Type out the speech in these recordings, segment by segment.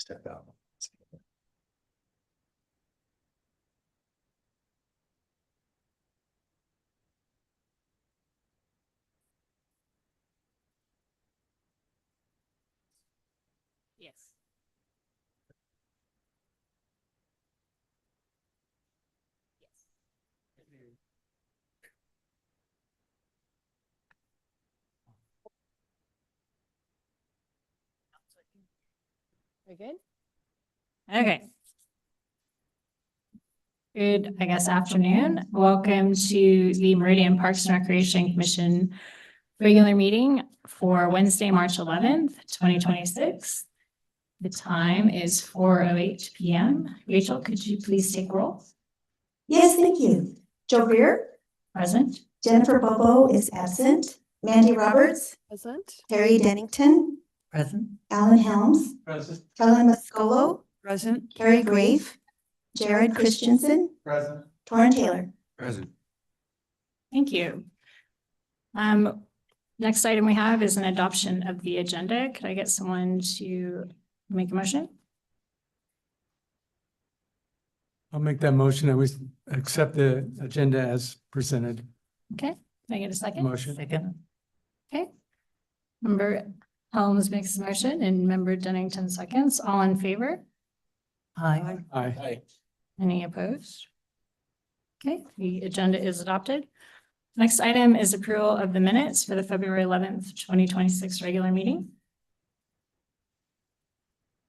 Step out. Yes. We're good? Okay. Good, I guess, afternoon. Welcome to the Meridian Parks and Recreation Commission regular meeting for Wednesday, March 11th, 2026. The time is 4:08 p.m. Rachel, could you please take roll? Yes, thank you. Joe Greer. Present. Jennifer Bobo is absent. Mandy Roberts. Present. Terry Dennington. Present. Alan Helms. Present. Helen Mascolo. Present. Carrie Grave. Jared Christensen. Present. Torrin Taylor. Present. Thank you. Next item we have is an adoption of the agenda. Could I get someone to make a motion? I'll make that motion that we accept the agenda as presented. Okay, can I get a second? Motion. Second. Okay. Member Helms makes the motion and member Dennington seconds. All in favor? Aye. Aye. Any opposed? Okay, the agenda is adopted. Next item is approval of the minutes for the February 11th, 2026 regular meeting.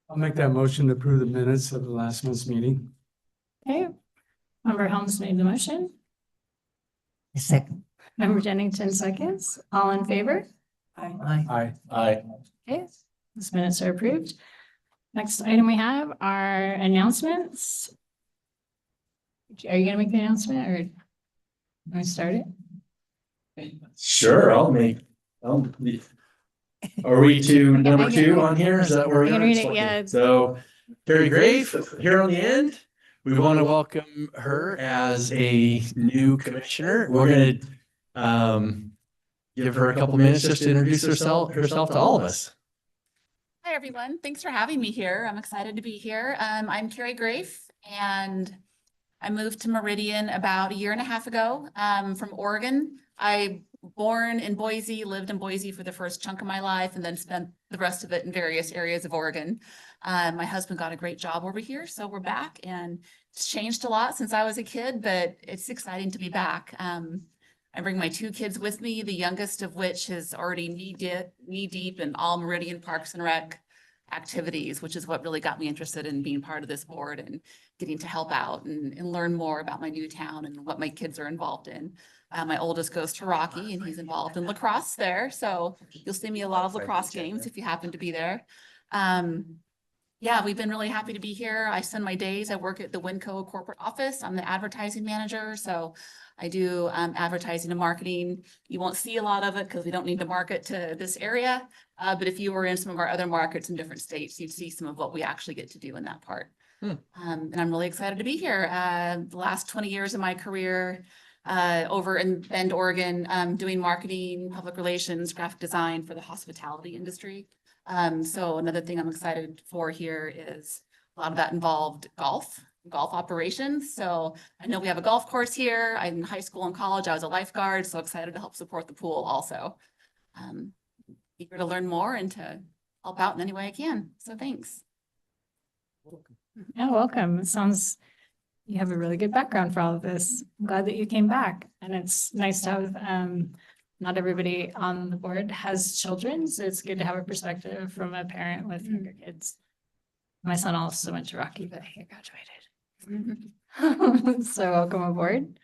I'll make that motion to approve the minutes of the last month's meeting. Okay, member Helms made the motion. Second. Member Dennington seconds. All in favor? Aye. Aye. Aye. Okay, these minutes are approved. Next item we have are announcements. Are you gonna make the announcement or want to start it? Sure, Are we to number two on here? Is that where I can we read are? it, yeah. So Carrie Grave here on the end. We want to welcome her as a new commissioner. We're gonna give her a couple minutes just to introduce herself to all of us. Hi, everyone. Thanks for having me here. I'm excited to be here. I'm Carrie Grafe, and I moved to Meridian about a year and a half ago from Oregon. I born in Boise, lived in Boise for the first chunk of my life, and then spent the rest of it in various areas of Oregon. My husband got a great job over here, so we're back, and it's changed a lot since I was a kid, but it's exciting to be back. I bring my two kids with me, the youngest of which is already knee deep in all Meridian Parks and Rec activities, which is what really got me interested in being part of this board and getting to help out and learn more about my new town and what my kids are involved in. My oldest goes to Rocky and he's involved in lacrosse there. So you'll see me a lot of lacrosse games if you happen to be there. Yeah, we've been really happy to be here. I spend my days, I work at the Winco corporate office. I'm the advertising manager. So I do advertising and marketing. You won't see a lot of it because we don't need to market to this area. But if you were in some of our other markets in different states, you'd see some of what we actually get to do in that part. And I'm really excited to be here. The last 20 years of my career over in Bend, Oregon, doing marketing, public relations, graphic design for the hospitality industry. So another thing I'm excited for here is a lot of that involved golf operations. So I know we have a golf course here. I'm in high school and college. I was a lifeguard, so excited to help support the pool also. Eager to learn more and to help out in any way I can. So thanks. Yeah, welcome. It sounds you have a really good background for all of this. I'm glad that you came back, and it's nice to have not everybody on the board has children, so it's good to have a perspective from a parent with younger kids. My son also went to Rocky, but he graduated. So welcome aboard.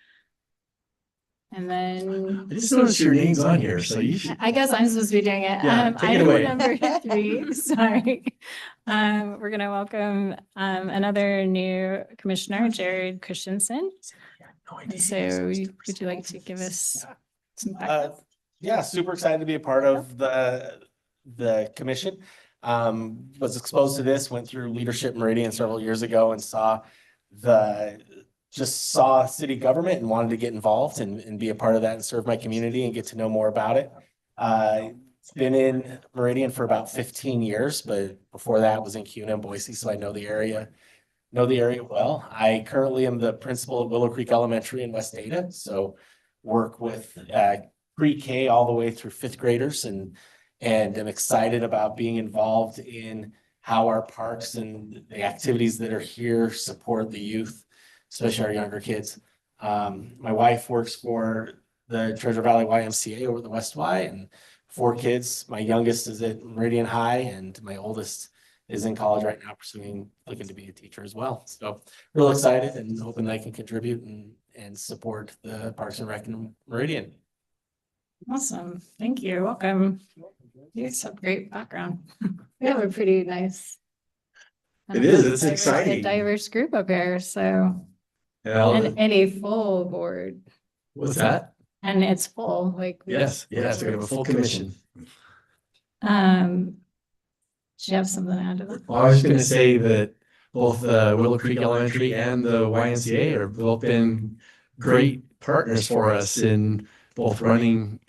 And then I just noticed your name's on here, so you should. I guess I'm supposed to be doing it. Yeah, take it Item away. number 3, sorry. We're gonna welcome another new commissioner, Jared Christensen. And so would you like to give us some background? Yeah, super excited to be a part of the commission. Was exposed to this, went through Leadership Meridian several years ago and saw city government and wanted to get involved and be a part of that and serve my community and get to know more about it. Been in Meridian for about 15 years, but before that was in Kuna and Boise, so I know the area well. I currently am the principal at Willow Creek Elementary in West Ada, so work with pre-K all the way through fifth graders and am excited about being involved in how our parks and the activities that are here support the youth, especially our younger kids. My wife works for the Treasure Valley YMCA over the West Y, and 4 kids. My youngest is at Meridian High, and my oldest is in college right now, looking to be a teacher as well. So real excited and hoping that I can contribute and support the Parks and Rec in Meridian. Awesome. Thank you. Welcome. You guys have great background. We have a pretty nice. It is, it's diverse- exciting. a diverse group up here, so, Well, and a full board, what's that? and it's full, like. Yes, we have a full commission. Do you have something to add to that? Well, I was gonna say that both Willow Creek Elementary and the YMCA are both been great partners for us in both running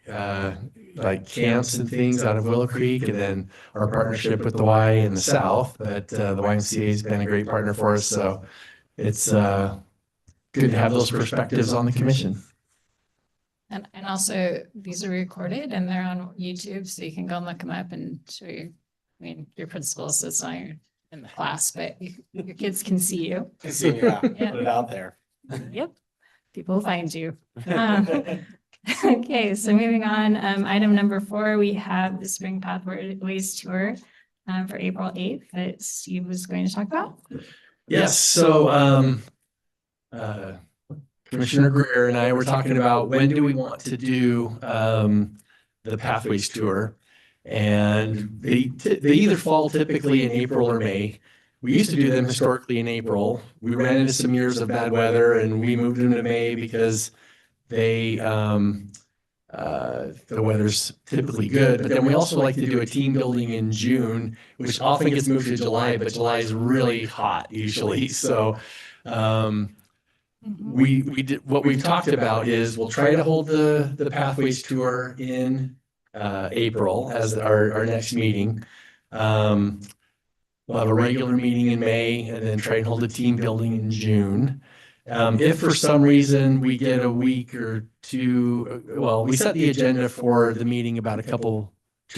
like camps and things out of Willow Creek, and then our partnership with the Y in the south. But the YMCA has been a great partner for us, so it's good to have those perspectives on the commission. And also, these are recorded and they're on YouTube, so you can go and look them up and show your, I mean, your principal sits on your, in the class, but your kids can see you. Yeah, put it out there. Yep, people will find you. Okay, so moving on, item number 4, we have the Spring Pathways Tour for April 8th that Steve was going to talk about. Yes, so Commissioner Greer and I were talking about when do we want to do the Pathways Tour, and they either fall typically in April or May. We used to do them historically in April. We ran into some years of bad weather and we moved them to May because they the weather's typically good. But then we also like to do a team building in June, which often gets moved to July, but July is really hot usually. So we did what we've talked about is we'll try to hold the Pathways Tour in April as our next meeting. We'll have a regular meeting in May and then try and hold a team building in June. If for some reason we get a week or two, well, we set the agenda for the meeting about 2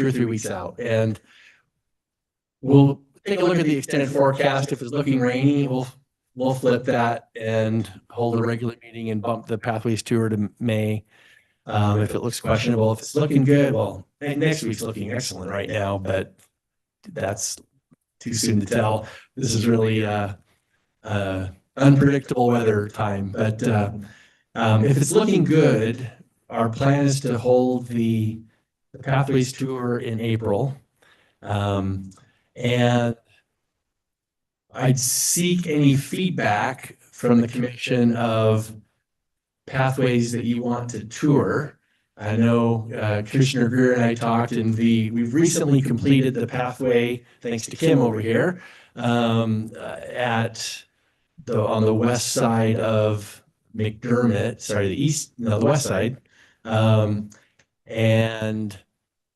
or 3 weeks out, and we'll take a look at the extended forecast. If it's looking rainy, we'll flip that and hold a regular meeting and bump the Pathways Tour to May. If it looks questionable, if it's looking good, well, next week's looking excellent right now, but that's too soon to tell. This is really unpredictable weather time, but if it's looking good, our plan is to hold the Pathways Tour in April. And I'd seek any feedback from the commission of pathways that you want to tour. I know Commissioner Greer and I talked, and we've recently completed the pathway, thanks to Kim over here, on the west side of McDermott, the west side. And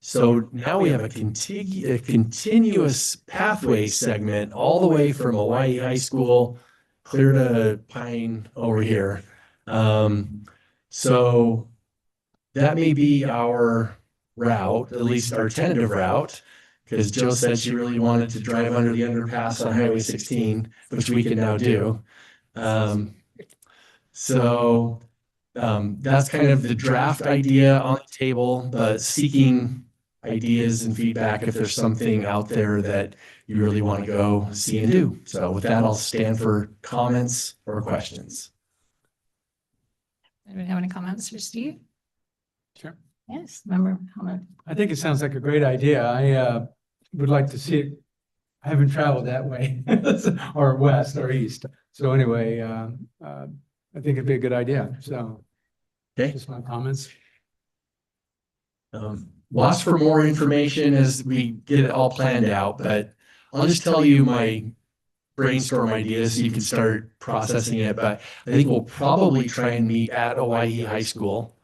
so now we have a continuous pathway segment all the way from Hawaii High School clear to Pine over here. So that may be our route, at least our tentative route, because Joe said she really wanted to drive under the underpass on Highway 16, which we can now do. So that's kind of the draft idea on the table, but seeking ideas and feedback if there's something out there that you really want to go see and do. So with that, I'll stand for comments or questions. Anybody have any comments for Steve? Sure. Yes, member Helmut. I think it sounds like a great idea. I would like to see it. I haven't traveled that way or west or east. So anyway, I think it'd be a good idea. So Okay. just my comments. Watch for more information as we get it all planned out, but I'll just tell you my brainstorm ideas so you can start processing it. But I think we'll probably try and meet at Hawaii High School.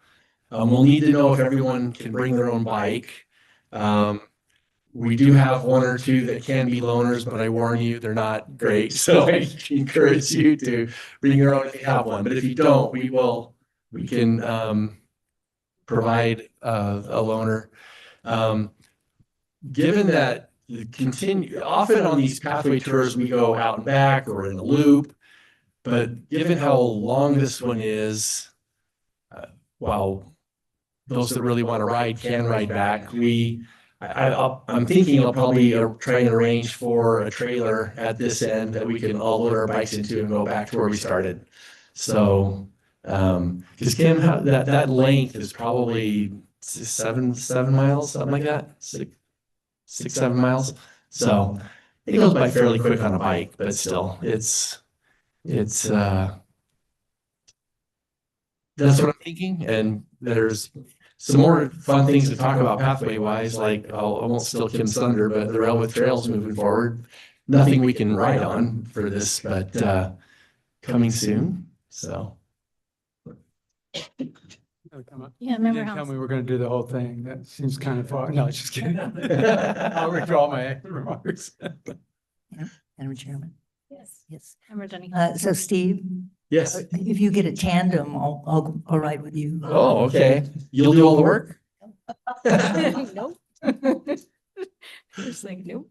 We'll need to know if everyone can bring their own bike. We do have one or two that can be loaners, but I warn you, they're not great. So I encourage you to bring your own if you have one. But if you don't, we can provide a loaner. Given that often on these pathway tours, we go out and back or in a loop. But given how long this one is, while those that really want to ride can ride back, I'm thinking I'll probably try and arrange for a trailer at this end that we can all load our bikes into and go back to where we started. So, because Kim, that length is probably 7 miles, something like that, 7 miles. So it goes by fairly quick on a bike, but still, it's that's what I'm thinking. And there's some more fun things to talk about pathway wise, like I won't steal Kim's thunder, but the railway trails moving forward. Nothing we can ride on for this, but coming soon. So Yeah, You member didn't tell Helms. me we're gonna do the whole thing. That seems kind of far. No, just kidding. I'll withdraw my remarks. Madam Chairman. Yes, Yes. member Denny. So Steve, yes. if you get a tandem, I'll ride with you. Oh, okay. You'll do all the work? Nope. Just like, nope.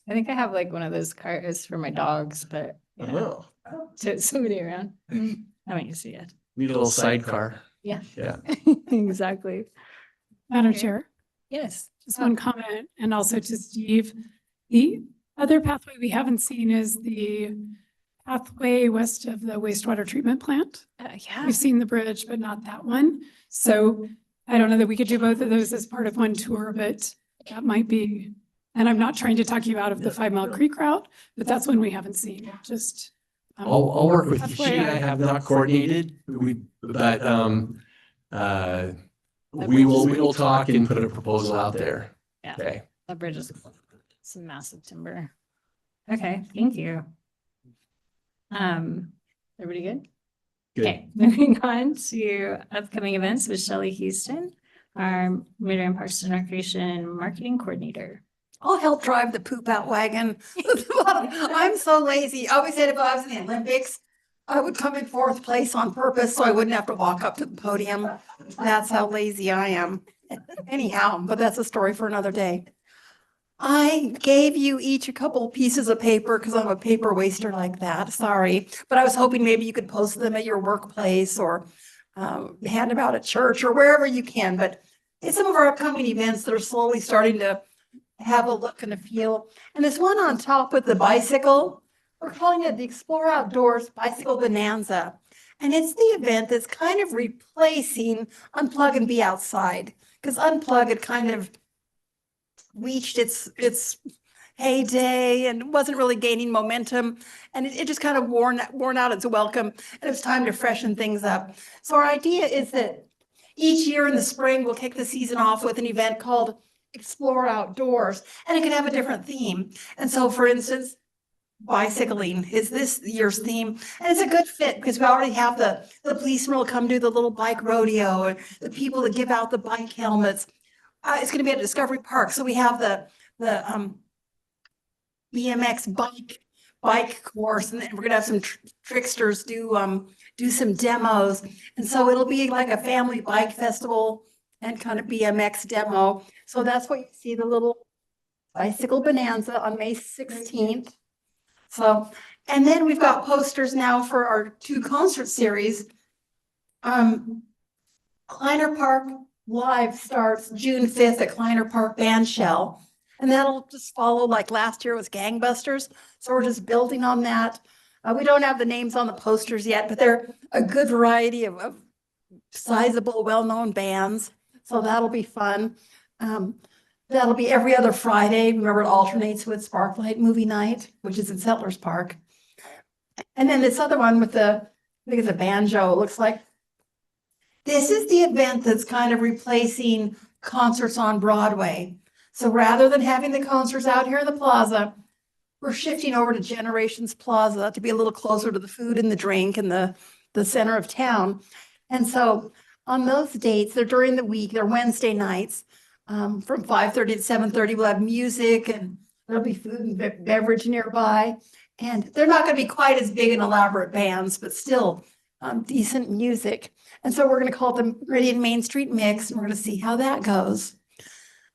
I think I have like one of those cars for my dogs, but yeah, Oh, so somebody around. I haven't used it yet. need a little sidecar. Yeah. Yeah. Exactly. Madam Okay. Chair, Yes. just one comment, and also to Steve. The other pathway we haven't seen is the pathway west of the wastewater treatment plant. Yeah. We've seen the bridge, but not that one. So I don't know that we could do both of those as part of one tour, but that might be, and I'm not trying to talk you out of the 5 Mile Creek route, but that's one we haven't seen, just. I'll work with you. That's She why and I have not coordinated. We will talk and put a proposal out there. Yeah. Okay. That bridge is some massive timber. Okay, thank you. Everybody good? Good. Okay, moving on to upcoming events with Shelley Houston, our Meridian Parks and Recreation Marketing Coordinator. I'll help drive the poop out wagon. I'm so lazy. I always said if I was in the Olympics, I would come in fourth place on purpose so I wouldn't have to walk up to the podium. That's how lazy I am. Anyhow, but that's a story for another day. I gave you each a couple pieces of paper because I'm a paper waster like that. Sorry. But I was hoping maybe you could post them at your workplace or hand them out at church or wherever you can. But it's some of our upcoming events that are slowly starting to have a look and a feel. And this one on top with the bicycle, we're calling it the Explore Outdoors Bicycle Bonanza. And it's the event that's kind of replacing Unplug and Be Outside. Because Unplug had kind of reached its heyday and wasn't really gaining momentum. And it just kind of worn out its welcome. And it was time to freshen things up. So our idea is that each year in the spring, we'll kick the season off with an event called Explore Outdoors, and it can have a different theme. And so, for instance, bicycling is this year's theme, and it's a good fit because we already have the policemen will come do the little bike rodeo, and the people that give out the bike helmets. It's going to be at Discovery Park, so we have the BMX bike course, and then we're going to have some tricksters do some demos, and so it'll be like a family bike festival and kind of BMX demo. So that's what you see, the little bicycle bonanza on May 16th. So, and then we've got posters now for our 2 concert series. Kleiner Park Live starts June 5th at Kleiner Park Bandshell. And that'll just follow like last year was Gangbusters. So we're just building on that. We don't have the names on the posters yet, but they're a good variety of sizable, well-known bands. So that'll be fun. That'll be every other Friday. Remember, it alternates with Sparklight Movie Night, which is in Settlers Park. And then this other one with I think it's a banjo, it looks like. This is the event that's kind of replacing concerts on Broadway. So rather than having the concerts out here in the plaza, we're shifting over to Generations Plaza to be a little closer to the food and the drink and the center of town. And so on those dates, they're during the week, they're Wednesday nights. From 5:30 to 7:30, we'll have music and there'll be food and beverage nearby. And they're not going to be quite as big and elaborate bands, but still decent music. And so we're going to call it the Meridian Main Street Mix, and we're going to see how that goes.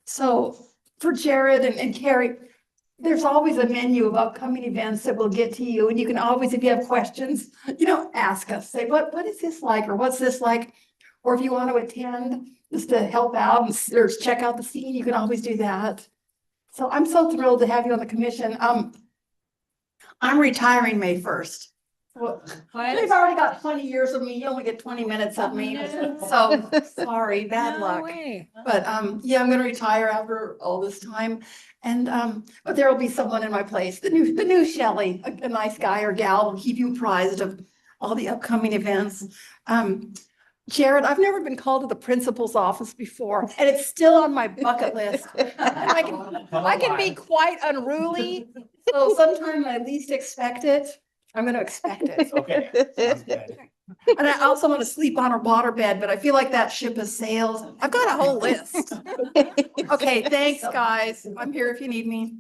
So for Jared and Carrie, there's always a menu of upcoming events that we'll get to you. And you can always, if you have questions, ask us, say, what is this like? Or what's this like? Or if you want to attend just to help out or check out the scene, you can always do that. So I'm so thrilled to have you on the commission. I'm retiring May 1st. Well, they've already got 20 years of me. You only get 20 minutes of me. So sorry, bad luck. But yeah, I'm gonna retire after all this time. And but there will be someone in my place. The new Shelley, a nice guy or gal, will keep you apprised of all the upcoming events. Jared, I've never been called to the principal's office before, and it's still on my bucket list. I can be quite unruly, so sometimes I least expect it. I'm going to expect it. Okay. Sounds good. And I also want to sleep on a waterbed, but I feel like that ship has sailed. I've got a whole list. Okay, thanks, guys. I'm here if you need me.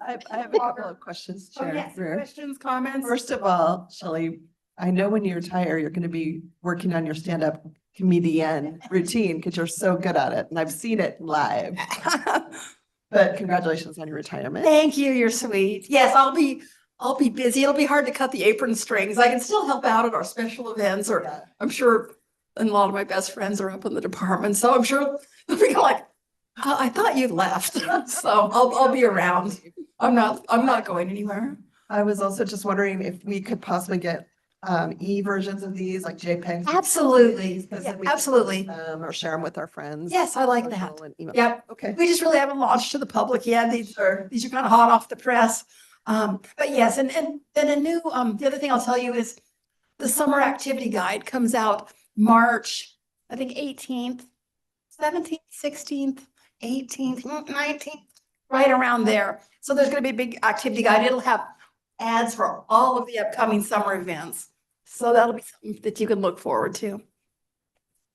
I have a couple of questions, Oh, Chair. yes, Greer. questions, comments? First of all, Shelley, I know when you retire, you're going to be working on your stand-up comedian routine because you're so good at it, and I've seen it live. But congratulations on your retirement. Thank you, you're sweet. Yes, I'll be busy. It'll be hard to cut the apron strings. I can still help out at our special events, or I'm sure, and a lot of my best friends are up in the department, so I'm sure they'll be like, I thought you left. So I'll be around. I'm not going anywhere. I was also just wondering if we could possibly get versions of these, like JPEGs. Absolutely. Because Yeah, then we can absolutely. post them or share them with our friends. Yes, I like that. Social and email. Yep. Okay. We just really haven't launched to the public yet. These are kind of hot off the press. But yes, and then a new, the other thing I'll tell you is the summer activity guide comes out March, I think 18th, 17th, 16th, 18th, 19th, right around there. So there's going to be a big activity guide. It'll have ads for all of the upcoming summer events. So that'll be something that you can look forward to.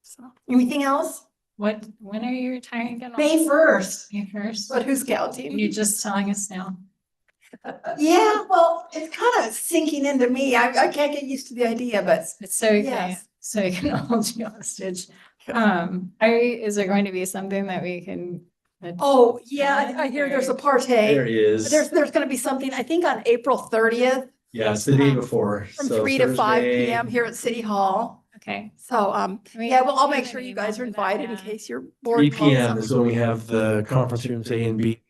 So anything else? When are you retiring again? May 1st, May 1st? but who's counting? You're just telling us now. Yeah, well, it's kind of sinking into me. I can't get used to the idea, but It's so, Yes. so I can hold you hostage. Is there going to be something that we can? oh, yeah, I hear there's a There partay. is. There's going to be something, I think on April 30th Yeah, it's the day before. from So 3 to 5 Thursday- PM here at City Hall. Okay. So, We- yeah, well, I'll we make have sure an you email guys are for that, invited in yeah. case you're bored. 3 PM is when we have the conference rooms A and B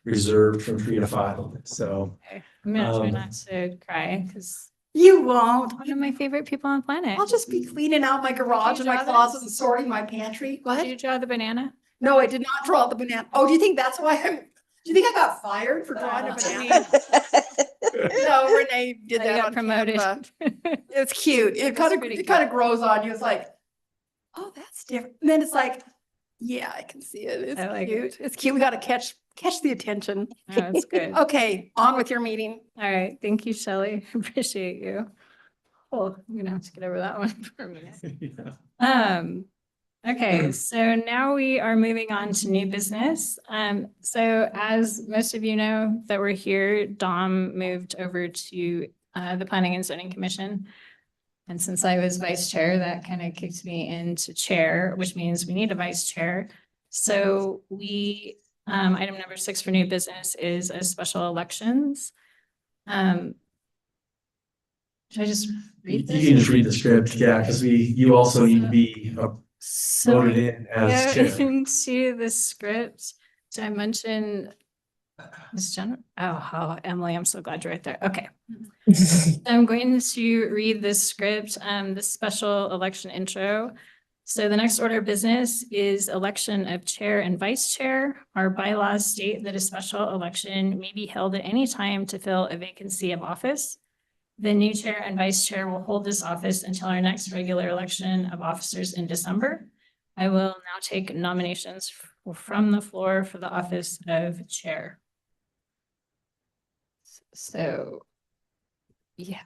reserved from 3 to 5. So I'm gonna try Um, not to cry because You won't. one of my favorite people on the planet. I'll just be cleaning out my garage and my draw closet this? and sorting my pantry. Did What? you draw the banana? No, I did not draw the banana. Oh, do you think that's why do you think I got fired for drawing a banana? No, Renee did I that got on promoted. Canva. It's cute. It kind of, pretty it kind of grows on you. It's like, oh, that's different. And then it's like, yeah, I can see it. It's I like it. cute. It's cute. We got to catch the attention. Oh, that's good. Okay, on with your meeting. All right. Thank you, Shelley. Appreciate you. Oh, I'm gonna have to get over that one for a minute. Okay, so now we are moving on to new business. So as most of you know that we're here, Dom moved over to the Planning and Zoning Commission. And since I was vice chair, that kind of kicked me into chair, which means we need a vice chair. So we, item number 6 for new business is a special elections. Should I just you read can this? just read the script, yeah, because you also need to be So voted in as go chair. into the script. Did I mention Ms. Jen? Oh, Emily, I'm so glad you're right there. Okay. I'm going to read this script, the special election intro. So the next order of business is election of chair and vice chair. Our bylaws state that a special election may be held at any time to fill a vacancy of office. The new chair and vice chair will hold this office until our next regular election of officers in December. I will now take nominations from the floor for the office of chair. So, yeah,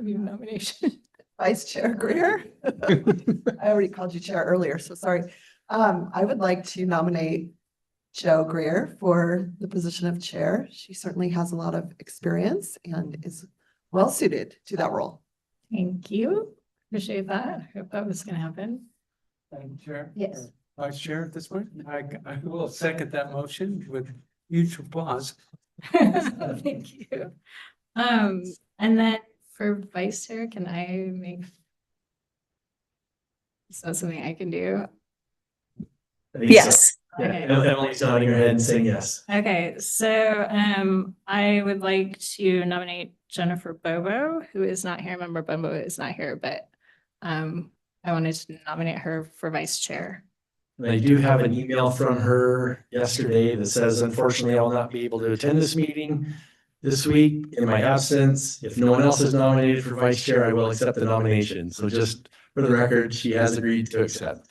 your nomination. Vice Chair Greer. I already called you chair earlier, so sorry. I would like to nominate Joe Greer for the position of chair. She certainly has a lot of experience and is well suited to that role. Thank you. Appreciate that. Hope that was gonna happen. Madam Chair? Yes. Vice Chair at this point? I will second that motion with huge applause. Thank you. And then for vice chair, can I make? Is that something I can do? I think so. Yes. Yeah, Okay. Emily's nodding her head and saying yes. Okay, so I would like to nominate Jennifer Bobo, who is not here. Remember, Bobo is not here, but I wanted to nominate her for vice chair. And I do have an email from her yesterday that says, unfortunately, I will not be able to attend this meeting this week in my absence. If no one else is nominated for vice chair, I will accept the nomination. So just for the record, she has agreed to accept.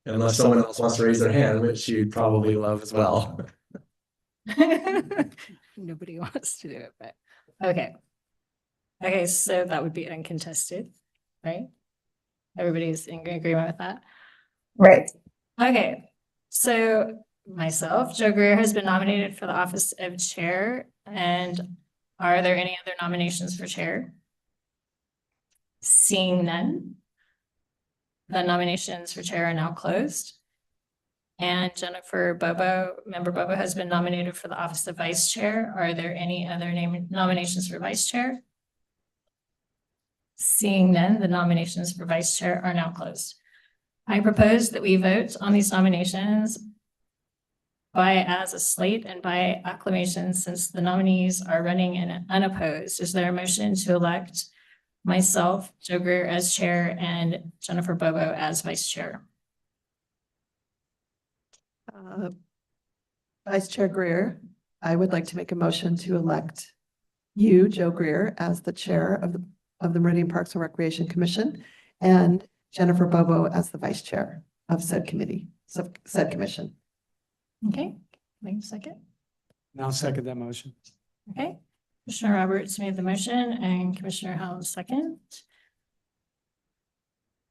Unless someone else wants to raise their hand, which you'd probably love as well. Nobody wants to do it, but okay. Okay, so that would be uncontested, right? Everybody's in agreement with that? Right. Okay, so myself, Joe Greer, has been nominated for the office of chair. And are there any other nominations for chair? Seeing none, the nominations for chair are now closed. And Jennifer Bobo, member Bobo, has been nominated for the office of vice chair. Are there any other nominations for vice chair? Seeing none, the nominations for vice chair are now closed. I propose that we vote on these nominations by as a slate and by acclamation, since the nominees are running in unopposed. Is there a motion to elect myself, Joe Greer, as chair and Jennifer Bobo as vice chair? Vice Chair Greer, I would like to make a motion to elect you, Joe Greer, as the chair of the Meridian Parks and Recreation Commission, and Jennifer Bobo as the vice chair of said committee, said commission. Okay, wait a second. And I'll second that motion. Okay, Commissioner Roberts made the motion and Commissioner Howell second.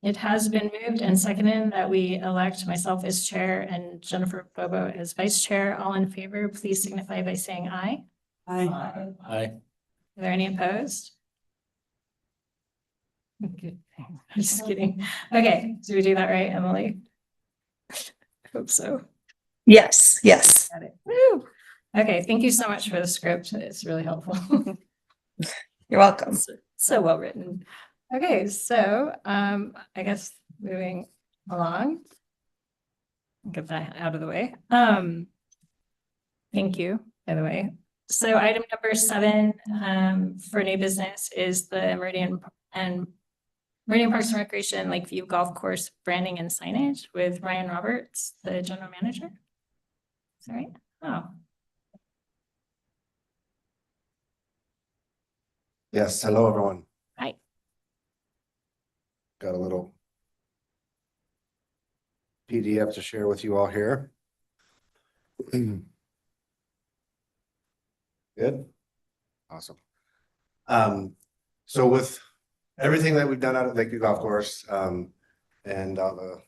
It has been moved and seconded that we elect myself as chair and Jennifer Bobo as vice chair. All in favor, please signify by saying aye. Aye. Aye. Are there any opposed? Okay, I'm just kidding. Okay, did we do that right, Emily? I hope so. Yes, yes. Got it. Woo! Okay, thank you so much for the script. It's really helpful. You're welcome. So well written. Okay, so I guess moving along. Get that out of the way. Thank you, by the way. So item number 7 for new business is the Meridian Parks and Recreation Lakeview Golf Course branding and signage with Ryan Roberts, the general manager. Is that right? Oh, Yes, hello, everyone. hi. Got a little PDF to share with you all here. Good? Awesome. So with everything that we've done out at Lakeview Golf Course, and all the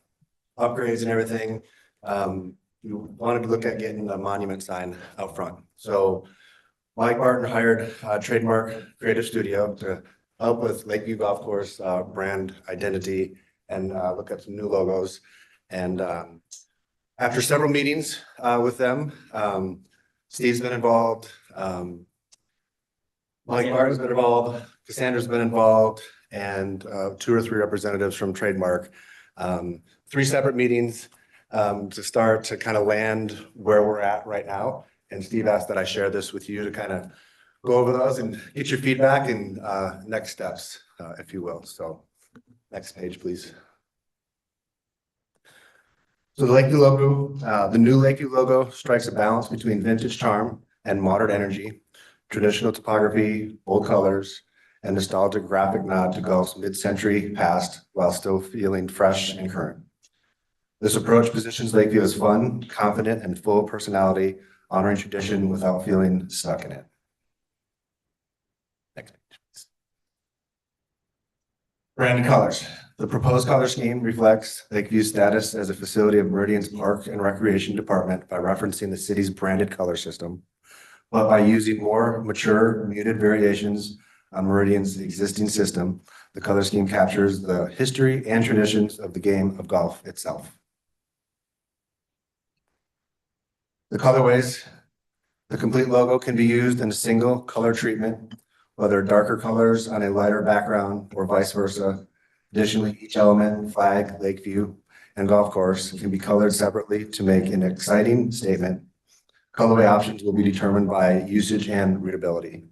upgrades and everything, we wanted to look at getting a monument sign out front. So Mike Martin hired Trademark Creative Studio to help with Lakeview Golf Course brand identity and look at some new logos. And after several meetings with them, Steve's been involved, Mike Martin's been involved, Cassandra's been involved, and 2 or 3 representatives from Trademark. 3 separate meetings to start to kind of land where we're at right now. And Steve asked that I share this with you to kind of go over those and get your feedback and next steps, if you will. So next page, please. So the Lakeview logo, the new Lakeview logo strikes a balance between vintage charm and modern energy, traditional topography, bold colors, and nostalgic graphic nod to golf's mid-century past while still feeling fresh and current. This approach positions Lakeview as fun, confident, and full of personality, honoring tradition without feeling stuck in it. Next page, please. Brand colors. The proposed color scheme reflects Lakeview's status as a facility of Meridian's Park and Recreation Department by referencing the city's branded color system, but by using more mature muted variations on Meridian's existing system. The color scheme captures the history and traditions of the game of golf itself. The colorways, the complete logo can be used in a single color treatment, whether darker colors on a lighter background or vice versa. Additionally, each element, flag, Lakeview, and golf course can be colored separately to make an exciting statement. Colorway options will be determined by usage and readability.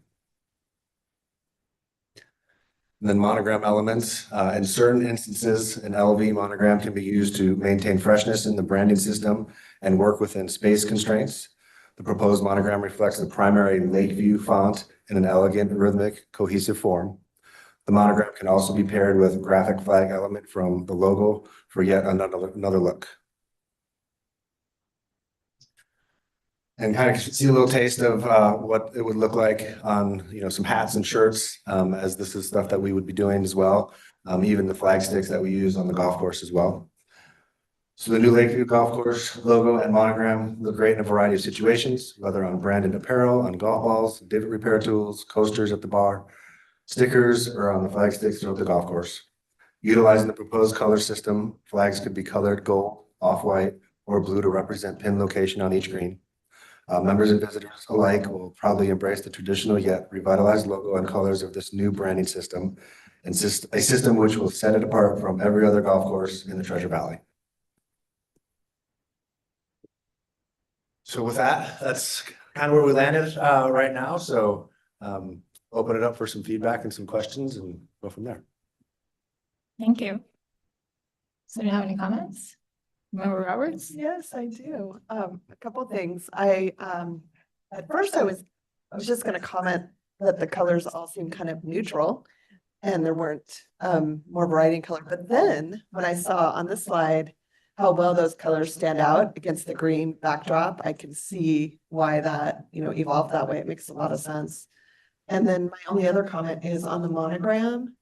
And then monogram elements. In certain instances, an LV monogram can be used to maintain freshness in the branding system and work within space constraints. The proposed monogram reflects the primary Lakeview font in an elegant, rhythmic, cohesive form. The monogram can also be paired with a graphic flag element from the logo for yet another look. And kind of see a little taste of what it would look like on, some hats and shirts, as this is stuff that we would be doing as well. Even the flag sticks that we use on the golf course as well. So the new Lakeview Golf Course logo and monogram look great in a variety of situations, whether on branded apparel, on golf balls, divot repair tools, coasters at the bar, stickers, or on the flag sticks throughout the golf course. Utilizing the proposed color system, flags could be colored gold, off-white, or blue to represent pin location on each green. Members and visitors alike will probably embrace the traditional yet revitalized logo and colors of this new branding system, and a system which will set it apart from every other golf course in the Treasure Valley. So with that, that's kind of where we landed right now. So open it up for some feedback and some questions and go from there. Thank you. So do you have any comments? Member Roberts? Yes, I do. A couple things. At first I was just gonna comment that the colors all seem kind of neutral and there weren't more variety in color. But then when I saw on the slide how well those colors stand out against the green backdrop, I can see why that, evolved that way. It makes a lot of sense. And then my only other comment is on the monogram.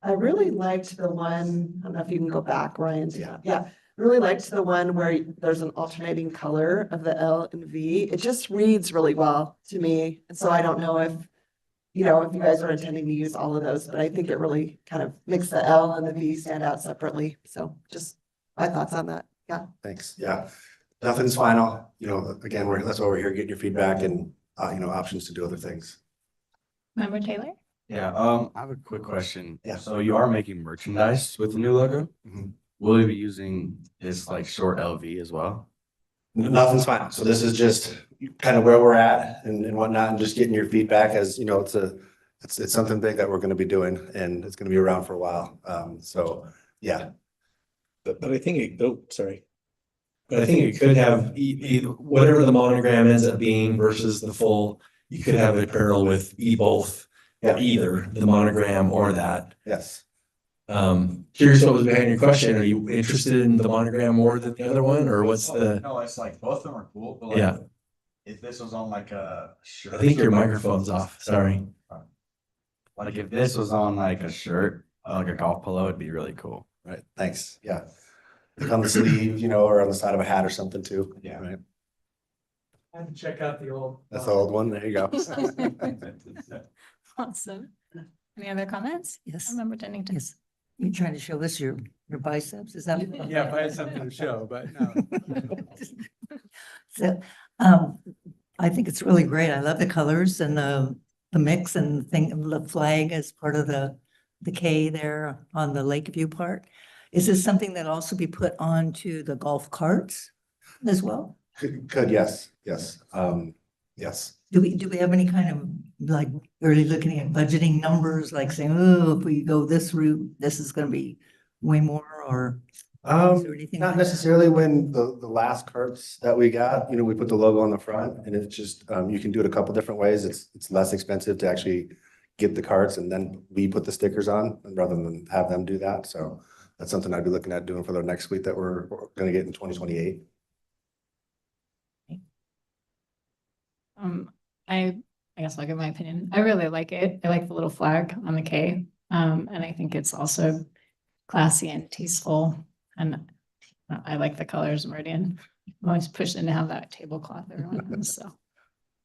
I really liked the one, I don't know if you can go back, Ryan. Yeah. Really liked the one where there's an alternating color of the L and V. It just reads really well to me. And so I don't know if you guys are intending to use all of those, but I think it really kind of makes the L and the V stand out separately. So just my thoughts on that. Yeah. Thanks. Yeah. Nothing's final. Again, that's why we're here, getting your feedback and, options to do other things. Member Taylor? Yeah, I have a quick question. Yeah. So you are making merchandise with the new logo? Mhm. Will you be using this like short LV as well? Nothing's final. So this is just kind of where we're at and whatnot, and just getting your feedback as, it's something big that we're going to be doing and it's going to be around for a while. So yeah. But I think But I think it could have whatever the monogram ends up being versus the full, you could have apparel with both. Yeah. Either the monogram or that. Yes. Curious what was behind your question. Are you interested in the monogram more than the other one, or what's the? No, it's like both of them are cool, but like, Yeah, if this was on like a shirt. I think your microphone's off. Sorry. Like if this was on like a shirt, like a golf polo, it'd be really cool. Right. Thanks. Yeah. Like on the sleeve, or on the side of a hat or something too. Yeah. Right. I have to check out the old. That's the old one. There you go. Awesome. Any other comments? Yes, Member Dennington? yes. You're trying to show us your biceps, is that? Yeah, if I had something to show, but no. So, I think it's really great. I love the colors and the mix and the flag as part of the K there on the Lakeview part. Is this something that also be put onto the golf carts as well? Could, yes. Yes. Yes. Do we have any kind of, like, early looking at budgeting numbers, like saying, oh, if we go this route, this is gonna be way more, or? Is there anything Not like necessarily. When the last carts that we got, we put the logo on the front, and it's just, you can do it a couple different ways. It's less expensive to actually get the carts and then we put the stickers on rather than have them do that. So that's something I'd be looking at doing for the next fleet that we're gonna get in 2028. I guess I'll give my opinion. I really like it. I like the little flag on the K. And I think it's also classy and tasteful. And I like the colors, Meridian. I'm always pushing to have that tablecloth everyone has, so.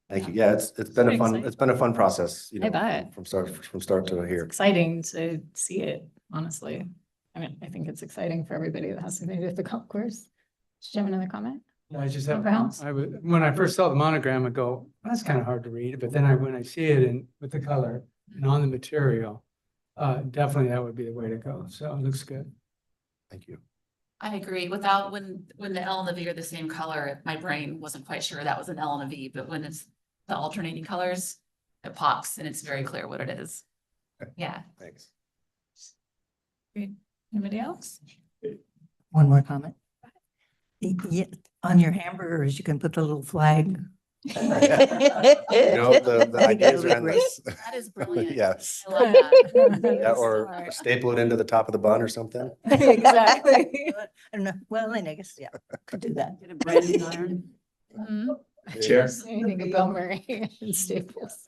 Thank you. Yeah, it's been a Very fun, exciting. it's been a fun process, you I know, bet. from start to It's here. exciting to see it, honestly. I mean, I think it's exciting for everybody that has something to do with the golf course. Did you have another comment? I just have, Member Helms? when I first saw the monogram, I go, that's kind of hard to read, but then when I see it in, with the color and on the material, definitely that would be the way to go. So it looks good. Thank you. I agree. Without, when the L and the V are the same color, my brain wasn't quite sure that was an L and a V, but when it's the alternating colors, it pops and it's very clear what it is. Okay. Yeah. Thanks. Great. Anybody else? One more comment. Yeah, on your hamburgers, you can put the little flag. You know, the I think ideas that'll are be endless. That is brilliant. Yes. I love that. Yeah, or staple it into the top of the bun or something. Exactly. I don't know. Well, I guess, yeah, could do that. Get a branding iron. Mhm. Chair. Anything about Murray and Staples.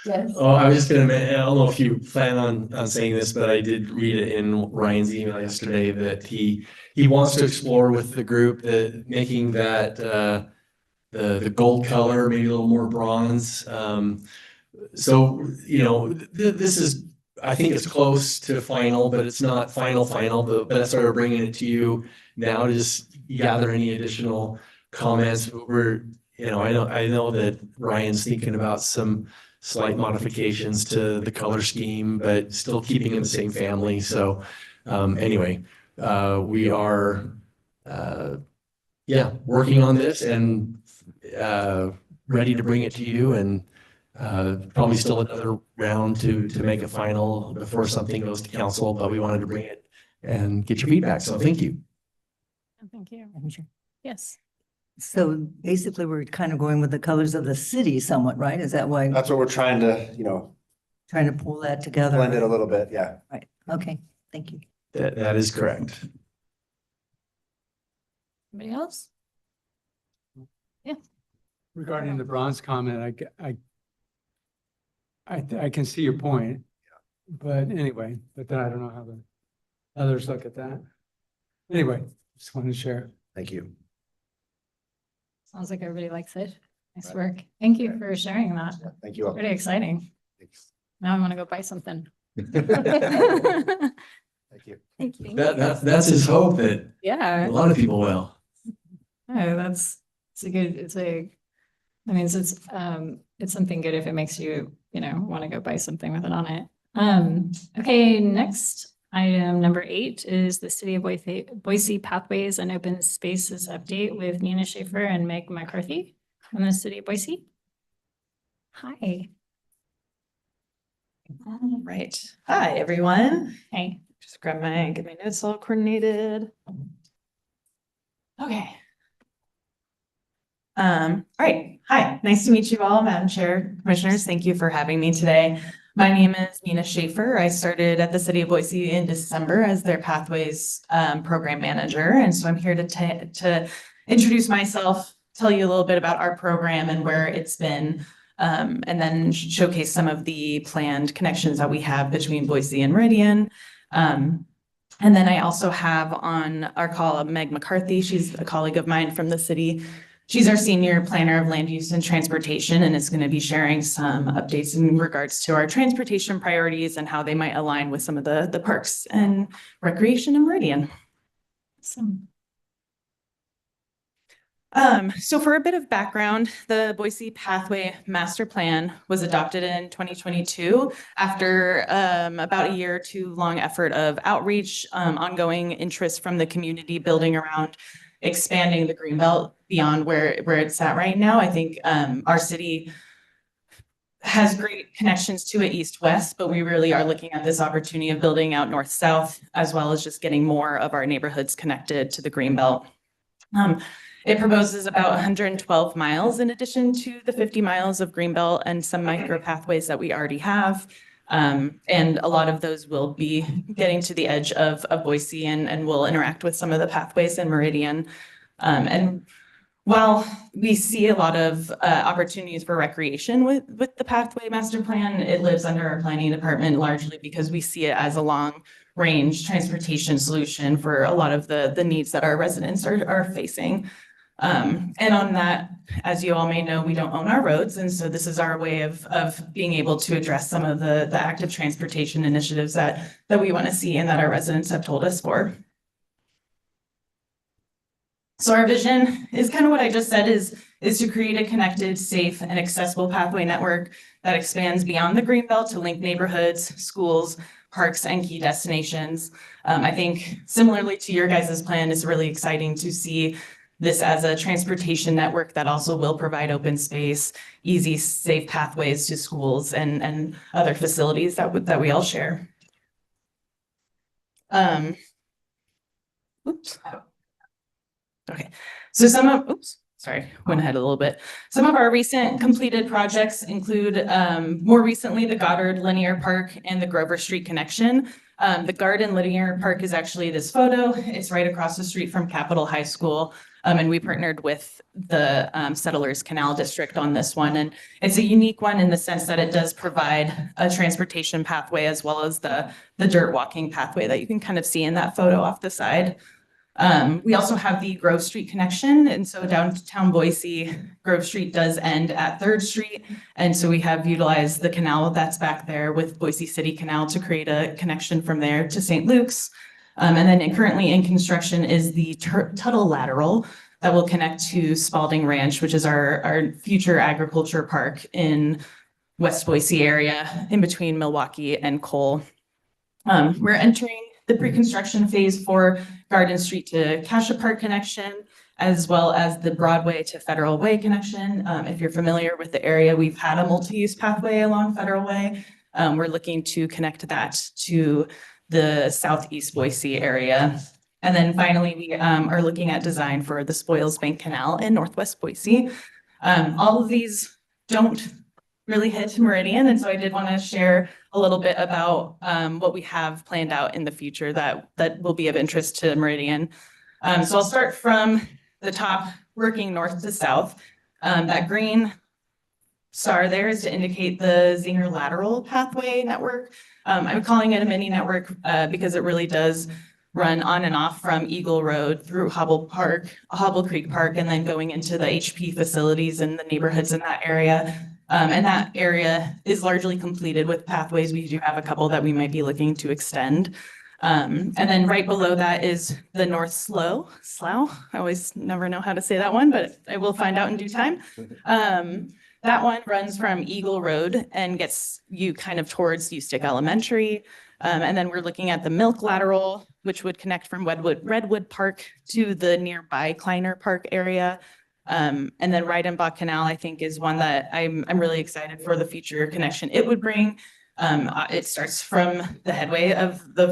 Yes. Oh, I was just gonna, I don't know if you plan on saying this, but I did read it in Ryan's email yesterday that he wants to explore with the group that making that, the gold color, maybe a little more bronze. So, you know, this is, I think it's close to final, but it's not final, but that's why we're bringing it to you now to just gather any additional comments. We're, you know, I know that Ryan's thinking about some slight modifications to the color scheme, but still keeping in the same family. So, anyway, we are, yeah, working on this and, ready to bring it to you, and probably still another round to make a final before something goes to council, but we wanted to bring it and get your feedback. So thank you. Thank you. Madam Chair. Yes. So basically, we're kind of going with the colors of the city somewhat, right? Is that why That's what we're trying to, you know, trying to pull that together? blend it a little bit. Yeah. Right. Okay. Thank you. That is correct. Anybody else? Regarding the bronze comment, I can see your point. But anyway, but then I don't know how the others look at that. Anyway, just wanted to share. Thank you. Sounds like everybody likes it. Nice work. Thank you for sharing that. Thank you all. Pretty exciting. Thanks. Now I want to go buy something. Thank you. Thank you. That's his hope that a Yeah. lot of people will. Oh, I mean, it's something good if it makes you, want to go buy something with it on it. Okay, next item number 8 is the City of Boise Pathways and Open Spaces update with Nina Schaefer and Meg McCarthy from the City of Boise. Hi. All right. Hi, everyone. Hey. Just get my notes all coordinated. Okay. All right. Hi, nice to meet you all, Madam Chair, Commissioners. Thank you for having me today. My name is Nina Schaefer. I started at the City of Boise in December as their Pathways Program Manager. And so I'm here to introduce myself, tell you a little bit about our program and where it's been, and then showcase some of the planned connections that we have between Boise and Meridian. And then I also have on our call Meg McCarthy. She's a colleague of mine from the city. She's our senior planner of land use and transportation, and is going to be sharing some updates in regards to our transportation priorities and how they might align with some of the parks and recreation in Meridian. Awesome. So for a bit of background, the Boise Pathway Master Plan was adopted in 2022 after about a year or two long effort of outreach, ongoing interest from the community building around expanding the Greenbelt beyond where it's at right now. I think our city has great connections to it east-west, but we really are looking at this opportunity of building out north-south, as well as just getting more of our neighborhoods connected to the Greenbelt. It proposes about 112 miles in addition to the 50 miles of Greenbelt and some micro pathways that we already have. And a lot of those will be getting to the edge of Boise and will interact with some of the pathways in Meridian. And while we see a lot of opportunities for recreation with the pathway master plan, it lives under our planning department largely because we see it as a long range transportation solution for a lot of the needs that our residents are facing. And on that, as you all may know, we don't own our roads. And so this is our way of being able to address some of the active transportation initiatives that we want to see and that our residents have told us for. So our vision is kind of what I just said is to create a connected, safe, and accessible pathway network that expands beyond the Greenbelt to link neighborhoods, schools, parks, and key destinations. I think similarly to your guys' plan, it's really exciting to see this as a transportation network that also will provide open space, easy, safe pathways to schools and other facilities that we all share. Oops. Okay, so went ahead a little bit. Some of our recent completed projects include more recently the Goddard Linear Park and the Grover Street connection. The Garden Linear Park is actually this photo. It's right across the street from Capitol High School. And we partnered with the Settlers Canal District on this one. And it's a unique one in the sense that it does provide a transportation pathway as well as the dirt walking pathway that you can kind of see in that photo off the side. We also have the Grove Street connection. And so downtown Boise, Grove Street does end at 3rd Street. And so we have utilized the canal that's back there with Boise City Canal to create a connection from there to St. Luke's. And then currently in construction is the Tuttle Lateral that will connect to Spalding Ranch, which is our future agriculture park in West Boise area in between Milwaukee and Cole. We're entering the pre-construction phase for Garden Street to Cassia Park connection, as well as the Broadway to Federal Way connection. If you're familiar with the area, we've had a multi-use pathway along Federal Way. We're looking to connect that to the Southeast Boise area. And then finally, we are looking at design for the Spoils Bank Canal in Northwest Boise. All of these don't really hit Meridian. And so I did want to share a little bit about what we have planned out in the future that will be of interest to Meridian. So I'll start from the top, working north to south. That green star there is to indicate the Zinger Lateral Pathway Network. I'm calling it a mini network because it really does run on and off from Eagle Road through Hobble Creek Park, and then going into the HP facilities and the neighborhoods in that area. And that area is largely completed with pathways. We do have a couple that we might be looking to extend. And then right below that is the North Slough. I always never know how to say that one, but I will find out in due time. That one runs from Eagle Road and gets you kind of towards Ustick Elementary. And then we're looking at the Milk Lateral, which would connect from Redwood Park to the nearby Kleiner Park area. And then Reidenbach Canal, I think, is one that I'm really excited for the future connection it would bring. It starts from the headway of the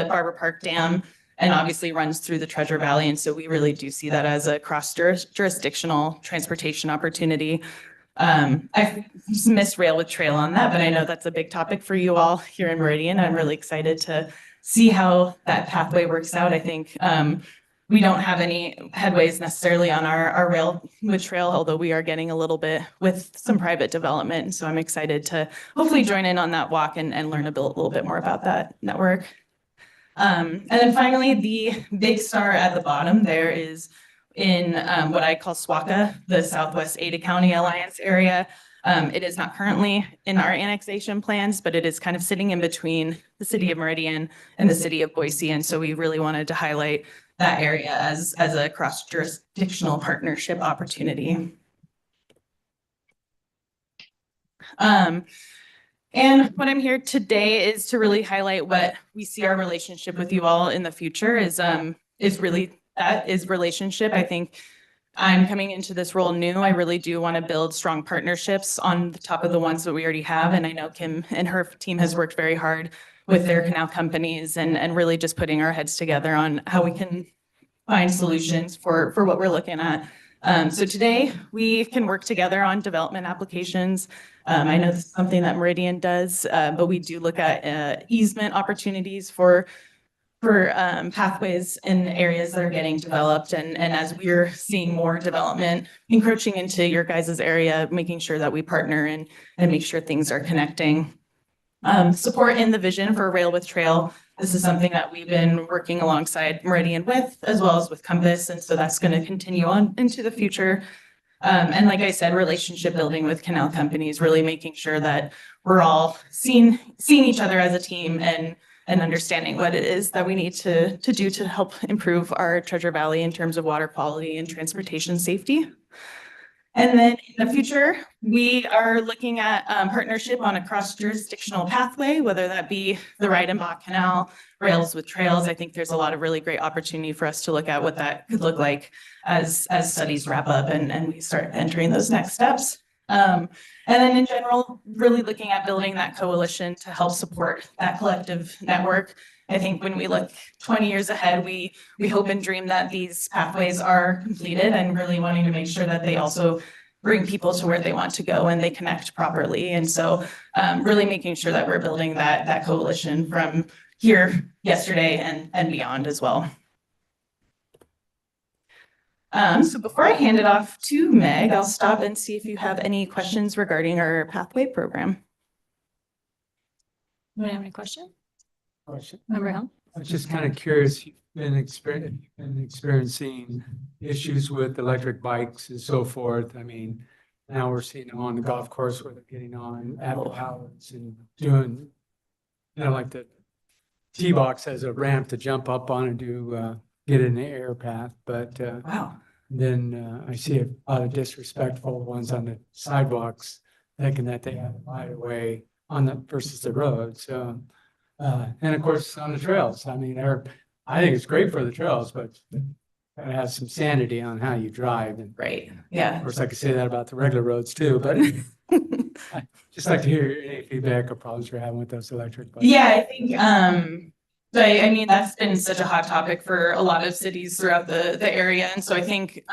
Barber Park Dam and obviously runs through the Treasure Valley. And so we really do see that as a cross-jurisdictional transportation opportunity. I've missed rail with trail on that, but I know that's a big topic for you all here in Meridian. I'm really excited to see how that pathway works out. I think we don't have any headways necessarily on our rail with trail, although we are getting a little bit with some private development. So I'm excited to hopefully join in on that walk and learn a little bit more about that network. And then finally, the big star at the bottom there is in what I call SWACA, the Southwest Ada County Alliance area. It is not currently in our annexation plans, but it is kind of sitting in between the city of Meridian and the city of Boise. And so we really wanted to highlight that area as a cross-jurisdictional partnership opportunity. And what I'm here today is to really highlight what we see our relationship with you all in the future is relationship. I think I'm coming into this role new. I really do want to build strong partnerships on the top of the ones that we already have. And I know Kim and her team has worked very hard with their canal companies and really just putting our heads together on how we can find solutions for what we're looking at. So today we can work together on development applications. I know this is something that Meridian does, but we do look at easement opportunities for pathways in areas that are getting developed. And as we're seeing more development encroaching into your guys' area, making sure that we partner and make sure things are connecting. Support in the vision for Rail with Trail. This is something that we've been working alongside Meridian with, as well as with Compass. And so that's going to continue on into the future. And like I said, relationship building with canal companies, really making sure that we're all seeing each other as a team and understanding what it is that we need to do to help improve our Treasure Valley in terms of water quality and transportation safety. And then in the future, we are looking at partnership on a cross-jurisdictional pathway, whether that be the Reidenbach Canal, Rails with Trails. I think there's a lot of really great opportunity for us to look at what that could look like as studies wrap up and we start entering those next steps. And then in general, really looking at building that coalition to help support that collective network. I think when we look 20 years ahead, we hope and dream that these pathways are completed and really wanting to make sure that they also bring people to where they want to go and they connect properly. And so really making sure that we're building that coalition from here, yesterday, and beyond as well. So before I hand it off to Meg, I'll stop and see if you have any questions regarding our pathway program. Anybody have any questions? Member Helm? I was just kind of curious, you've been experiencing issues with electric bikes and so forth. I mean, now we're seeing them on the golf course where they're getting on Apple Hours and doing, like the tee box has a ramp to jump up on and get in the air path. But Wow. then I see a lot of disrespectful ones on the sidewalks, thinking that they have right away on the versus the road. So. And of course, on the trails, I mean, I think it's great for the trails, but gotta have some sanity on how you drive. And Right. Yeah. of course, I could say that about the regular roads too, but I'd just like to hear any feedback or problems you're having with those electric bikes. Yeah, I think, I mean, that's been such a hot topic for a lot of cities throughout the area. And so I think,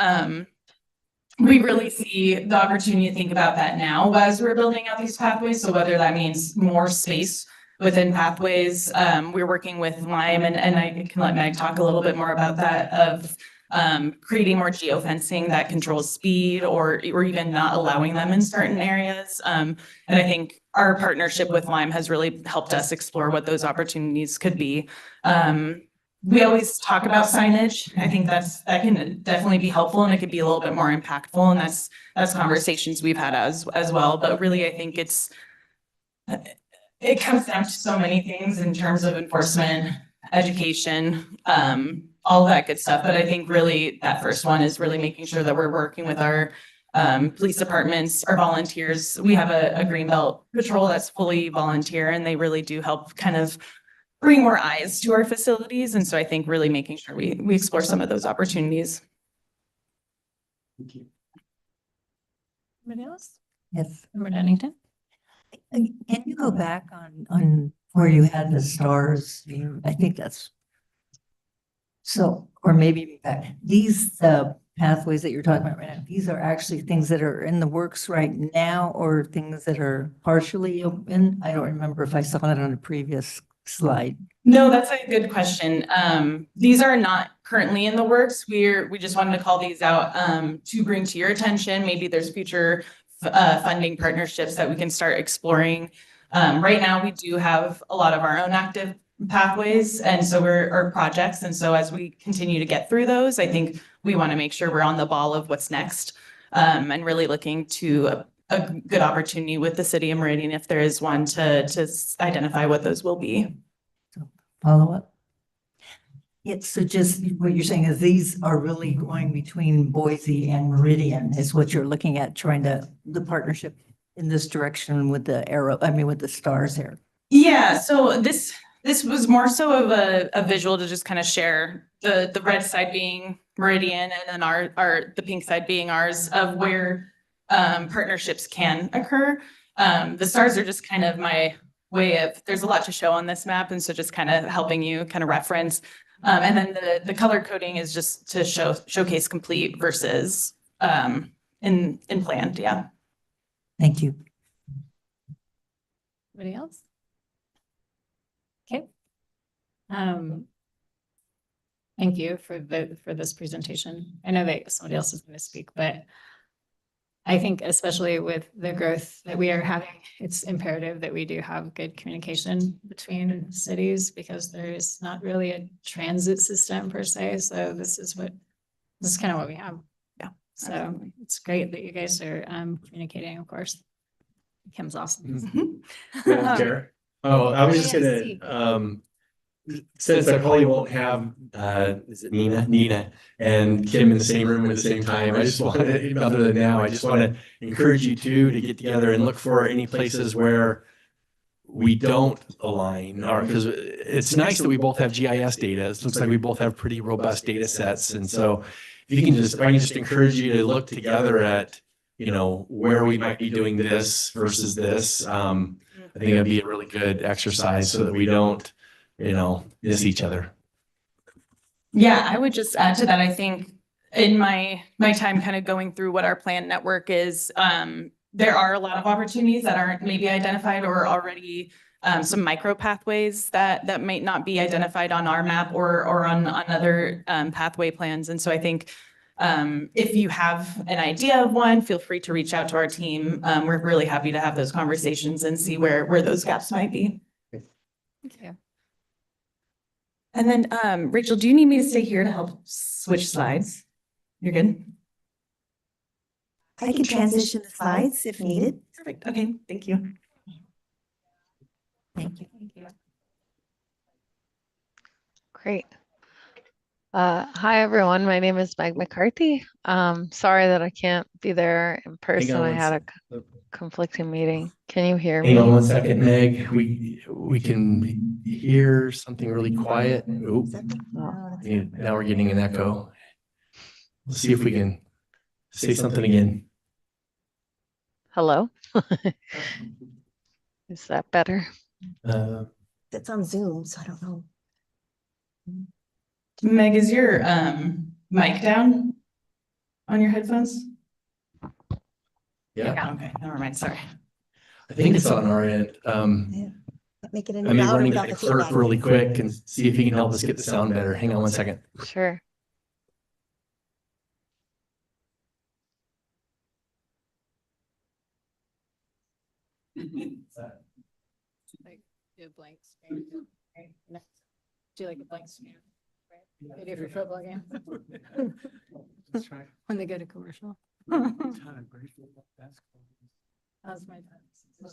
we really see the opportunity to think about that now as we're building out these pathways. So whether that means more space within pathways, we're working with Lime and I can let Meg talk a little bit more about that of creating more geofencing that controls speed or even not allowing them in certain areas. And I think our partnership with Lime has really helped us explore what those opportunities could be. We always talk about signage. I think that can definitely be helpful and it could be a little bit more impactful. And that's conversations we've had as well. But really, I think it comes down to so many things in terms of enforcement, education, all that good stuff. But I think really that first one is really making sure that we're working with our police departments, our volunteers. We have a Greenbelt patrol that's fully volunteer and they really do help kind of bring more eyes to our facilities. And so I think really making sure we explore some of those opportunities. Thank you. Anybody else? Yes. Member Dennington? Can you go back on where you had the stars? I think that's so, or maybe back. These pathways that you're talking about right now, these are actually things that are in the works right now or things that are partially open? I don't remember if I saw that on a previous slide. No, that's a good question. These are not currently in the works. We just wanted to call these out to bring to your attention. Maybe there's future funding partnerships that we can start exploring. Right now, we do have a lot of our own active pathways and so or projects. And so as we continue to get through those, I think we want to make sure we're on the ball of what's next and really looking to a good opportunity with the city of Meridian if there is one to identify what those will be. Follow up? It's so just what you're saying is these are really going between Boise and Meridian is what you're looking at, trying to the partnership in this direction with the arrow, with the stars here. Yeah, so this was more so of a visual to just kind of share the red side being Meridian and then the pink side being ours of where partnerships can occur. The stars are just kind of my way of, there's a lot to show on this map. And so just kind of helping you kind of reference. And then the color coding is just to showcase complete versus in planned. Yeah. Thank you. Anybody else? Okay. thank you for this presentation. I know that somebody else is going to speak, but I think especially with the growth that we are having, it's imperative that we do have good communication between cities because there is not really a transit system per se. So this is kind of what we have. Yeah, So absolutely. it's great that you guys are communicating, of course. Kim's awesome. Madam Chair? Oh, I was just AFC. gonna, since I probably won't have, is it Nina and Kim in the same room at the same time, I just wanted, other than now, I just want to encourage you two to get together and look for any places where we don't align, or because it's nice that we both have GIS data. It looks like we both have pretty robust data sets. And so if you can just, I can just encourage you to look together at, you know, where we might be doing this versus this. I think it'd be a really good exercise so that we don't, you know, miss each other. Yeah, I would just add to that. I think in my time kind of going through what our plan network is, there are a lot of opportunities that aren't maybe identified or already some micro pathways that might not be identified on our map or on other pathway plans. And so I think if you have an idea of one, feel free to reach out to our team. We're really happy to have those conversations and see where those gaps might be. Thank you. And then, Rachel, do you need me to stay here to help switch slides? You're good? I can transition the slides if needed. Perfect. Okay, thank you. Thank you. Thank you. Great. Hi, everyone. My name is Meg McCarthy. Sorry that I can't be there in person. I had a conflicting meeting. Can you hear me? Hang on one second, Meg. We can hear something really quiet. Oop. Now we're getting an echo. Let's see if we can say something again. Hello? Is that better? It's on Zoom, so I don't know. Meg, is your mic down on your headphones? Yeah, Okay, never mind. Sorry. I think it's on our end. Make it I any mean, louder running without to the the clerk feedback. really quick and see if he can help us get the sound better. Hang on one second. Sure. Like do a blank screen. Right? Do like a blank screen. Right? They do for football game. When they go to commercial. That was my time. I'm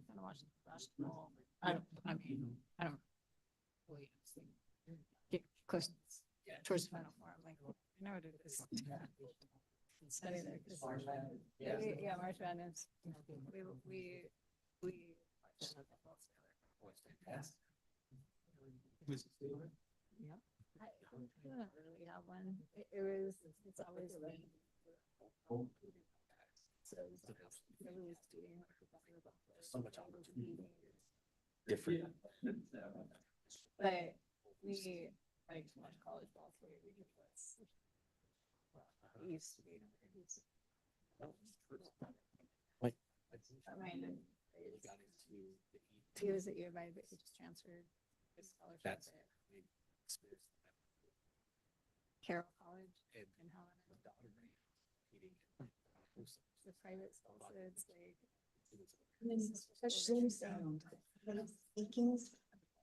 gonna watch basketball. I don't really get close towards the final four. I'm like, I know what it is. Study there. Yeah, March Madness. We watched football together. Yeah. I don't really have one. It's always been. So much different. But we like to watch college ball for ridiculous. It used to be. Like, He was at U of I, but he just transferred his scholarship. That's Carroll College in Helena. The private school, so it's like. Zoom sound. Speaking.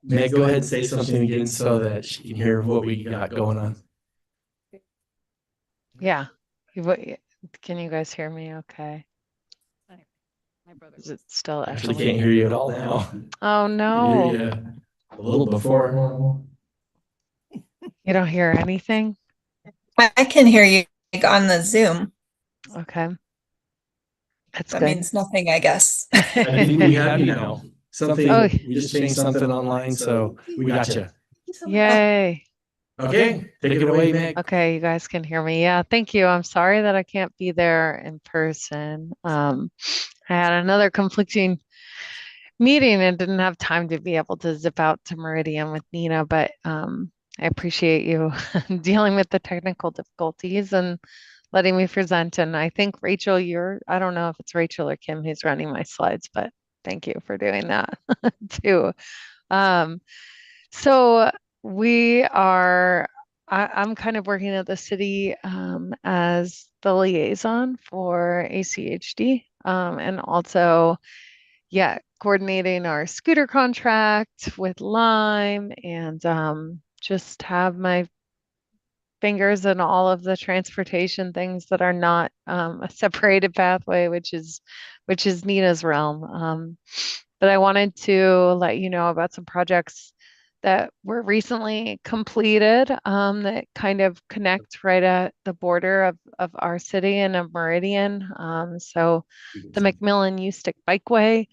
Meg, go ahead and say something again so that she can hear what we got going on. Yeah. Can you guys hear me okay? My brother. Is it still Actually, echoing? can't hear you at all now. Oh, no. Yeah, a little before. You don't hear anything? I can hear you on the Zoom. Okay. That's That good. means nothing, I guess. I think we have you now. Something, Oh. we just changed something online, so we got you. Yay. Okay, take it away, Meg. Okay, you guys can hear me. Yeah, thank you. I'm sorry that I can't be there in person. I had another conflicting meeting and didn't have time to be able to zip out to Meridian with Nina, but I appreciate you dealing with the technical difficulties and letting me present. And I think Rachel, I don't know if it's Rachel or Kim who's running my slides, but thank you for doing that too. So we are, I'm kind of working at the city as the liaison for ACHD, and also, yeah, coordinating our scooter contract with Lime, and just have my fingers in all of the transportation things that are not a separated pathway, which is Nina's realm. But I wanted to let you know about some projects that were recently completed that kind of connect right at the border of our city and of Meridian. So the McMillan Ustick Bikeway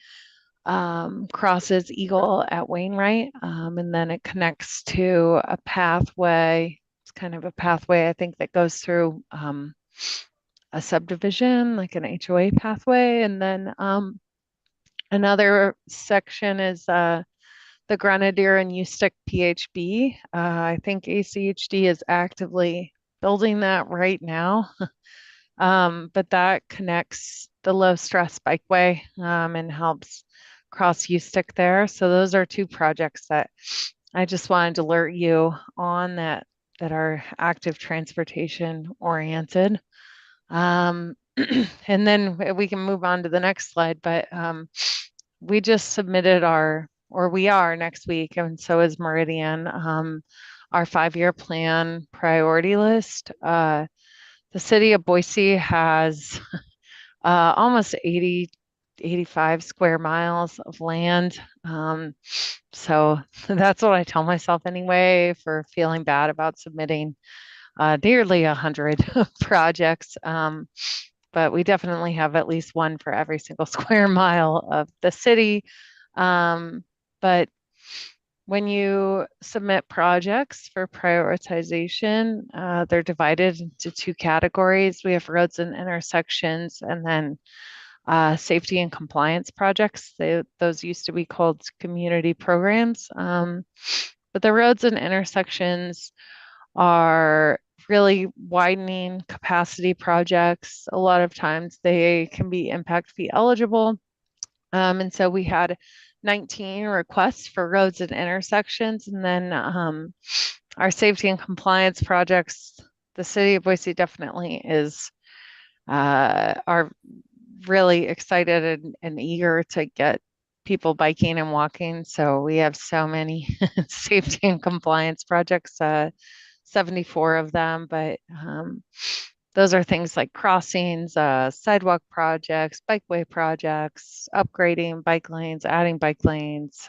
crosses Eagle at Wainwright, and then it connects to a pathway. It's kind of a pathway, I think, that goes through a subdivision, like an HOA pathway. And then another section is the Grenadier and Ustick PHB. I think ACHD is actively building that right now. But that connects the low stress bikeway and helps cross Ustick there. So those are two projects that I just wanted to alert you on that are active transportation oriented. And then we can move on to the next slide, but we just submitted or we are next week, and so is Meridian, our 5-year plan priority list. The city of Boise has almost 85 square miles of land. So that's what I tell myself anyway for feeling bad about submitting nearly 100 projects. But we definitely have at least one for every single square mile of the city. But when you submit projects for prioritization, they're divided into two categories. We have roads and intersections, and then safety and compliance projects. Those used to be called community programs. But the roads and intersections are really widening capacity projects. A lot of times they can be impact fee eligible. And so we had 19 requests for roads and intersections. And then our safety and compliance projects, the city of Boise definitely are really excited and eager to get people biking and walking. So we have so many safety and compliance projects, 74 of them, but those are things like crossings, sidewalk projects, bikeway projects, upgrading bike lanes, adding bike lanes,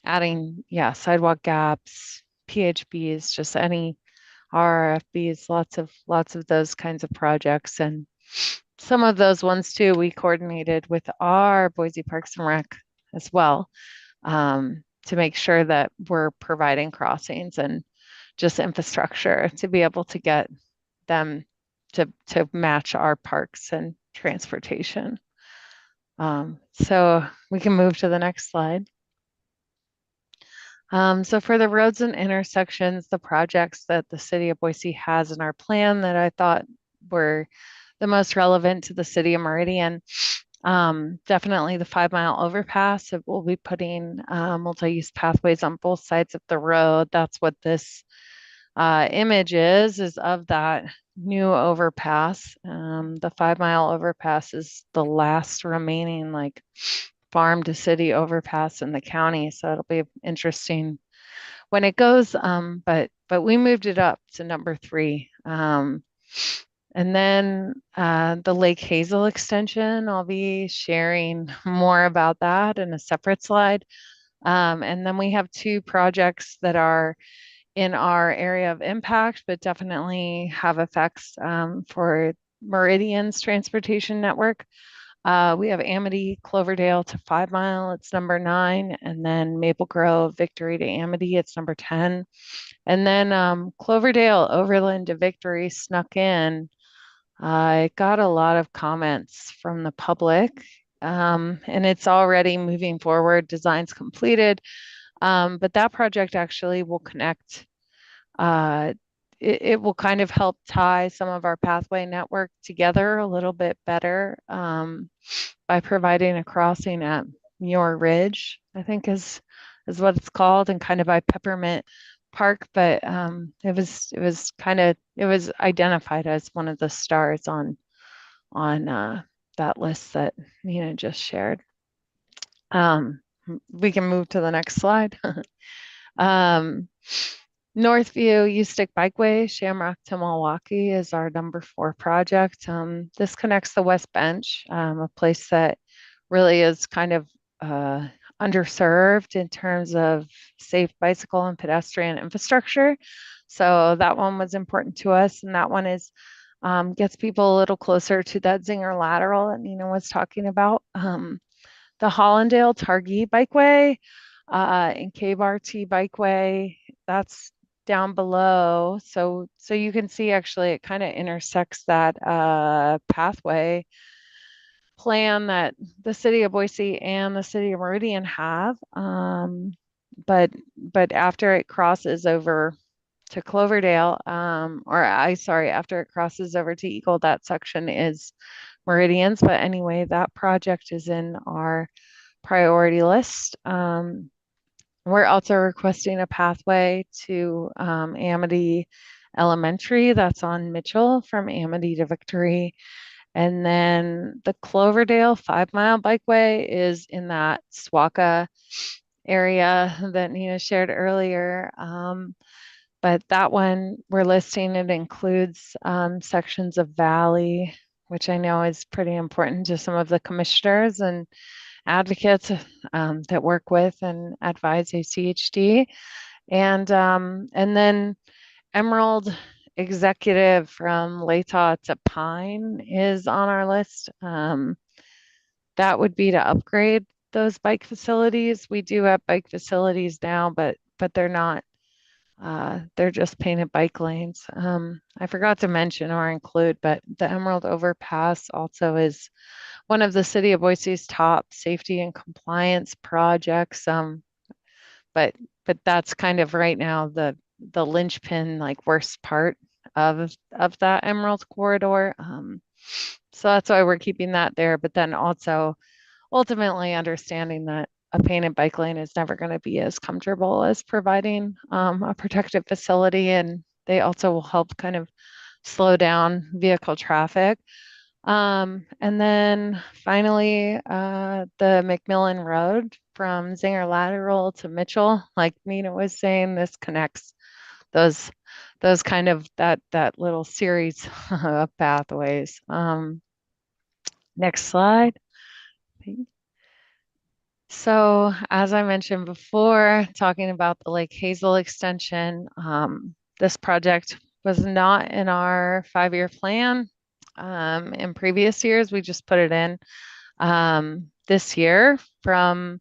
adding, sidewalk gaps, PHBs, just any RFBs, lots of those kinds of projects. And some of those ones too, we coordinated with our Boise Parks and Rec as well, to make sure that we're providing crossings and just infrastructure to be able to get them to match our parks and transportation. So we can move to the next slide. So for the roads and intersections, the projects that the city of Boise has in our plan that I thought were the most relevant to the city of Meridian, definitely the 5-mile overpass. We'll be putting multi-use pathways on both sides of the road. That's what this image is of that new overpass. The 5-mile overpass is the last remaining like farm to city overpass in the county. So it'll be interesting when it goes. But we moved it up to number 3. And then the Lake Hazel extension, I'll be sharing more about that in a separate slide. And then we have 2 projects that are in our area of impact, but definitely have effects for Meridian's transportation network. We have Amity Cloverdale to 5 Mile, it's number 9, and then Maple Grove Victory to Amity, it's number 10. And then Cloverdale Overland to Victory snuck in. I got a lot of comments from the public, and it's already moving forward. Design's completed, but that project actually will connect. It will kind of help tie some of our pathway network together a little bit better by providing a crossing at Muir Ridge, I think is is what it's called, and kind of by Peppermint Park, but it was identified as one of the stars on that list that Nina just shared. We can move to the next slide. Northview Ustick Bikeway, Shamrock to Milwaukee is our #4 project. This connects the West Bench, a place that really is kind of underserved in terms of safe bicycle and pedestrian infrastructure. So that one was important to us, and that one is gets people a little closer to that Zinger lateral that Nina was talking about. The Hollandale Targhee Bikeway and KBRT Bikeway, that's down below. So you can see actually it kind of intersects that pathway plan that the city of Boise and the city of Meridian have. But after it crosses over to Cloverdale, after it crosses over to Eagle, that section is Meridian's. But anyway, that project is in our priority list. We're also requesting a pathway to Amity Elementary. That's on Mitchell from Amity to Victory. And then the Cloverdale 5-mile bikeway is in that SWACA area that Nina shared earlier. But that one we're listing, it includes sections of Valley, which I know is pretty important to some of the commissioners and advocates that work with and advise ACHD. And then Emerald Executive from Latah to Pine is on our list. That would be to upgrade those bike facilities. We do have bike facilities now, but they're not, they're just painted bike lanes. I forgot to mention or include, but the Emerald Overpass also is one of the city of Boise's top safety and compliance projects. But that's kind of right now the linchpin, like worst part of that Emerald corridor. So that's why we're keeping that there. But then also ultimately understanding that a painted bike lane is never going to be as comfortable as providing a protective facility, and they also will help kind of slow down vehicle traffic. And then finally, the McMillan Road from Zinger Lateral to Mitchell, like Nina was saying, this connects those kind of that little series of pathways. Next slide. So as I mentioned before, talking about the Lake Hazel extension, this project was not in our 5-year plan. In previous years, we just put it in this year from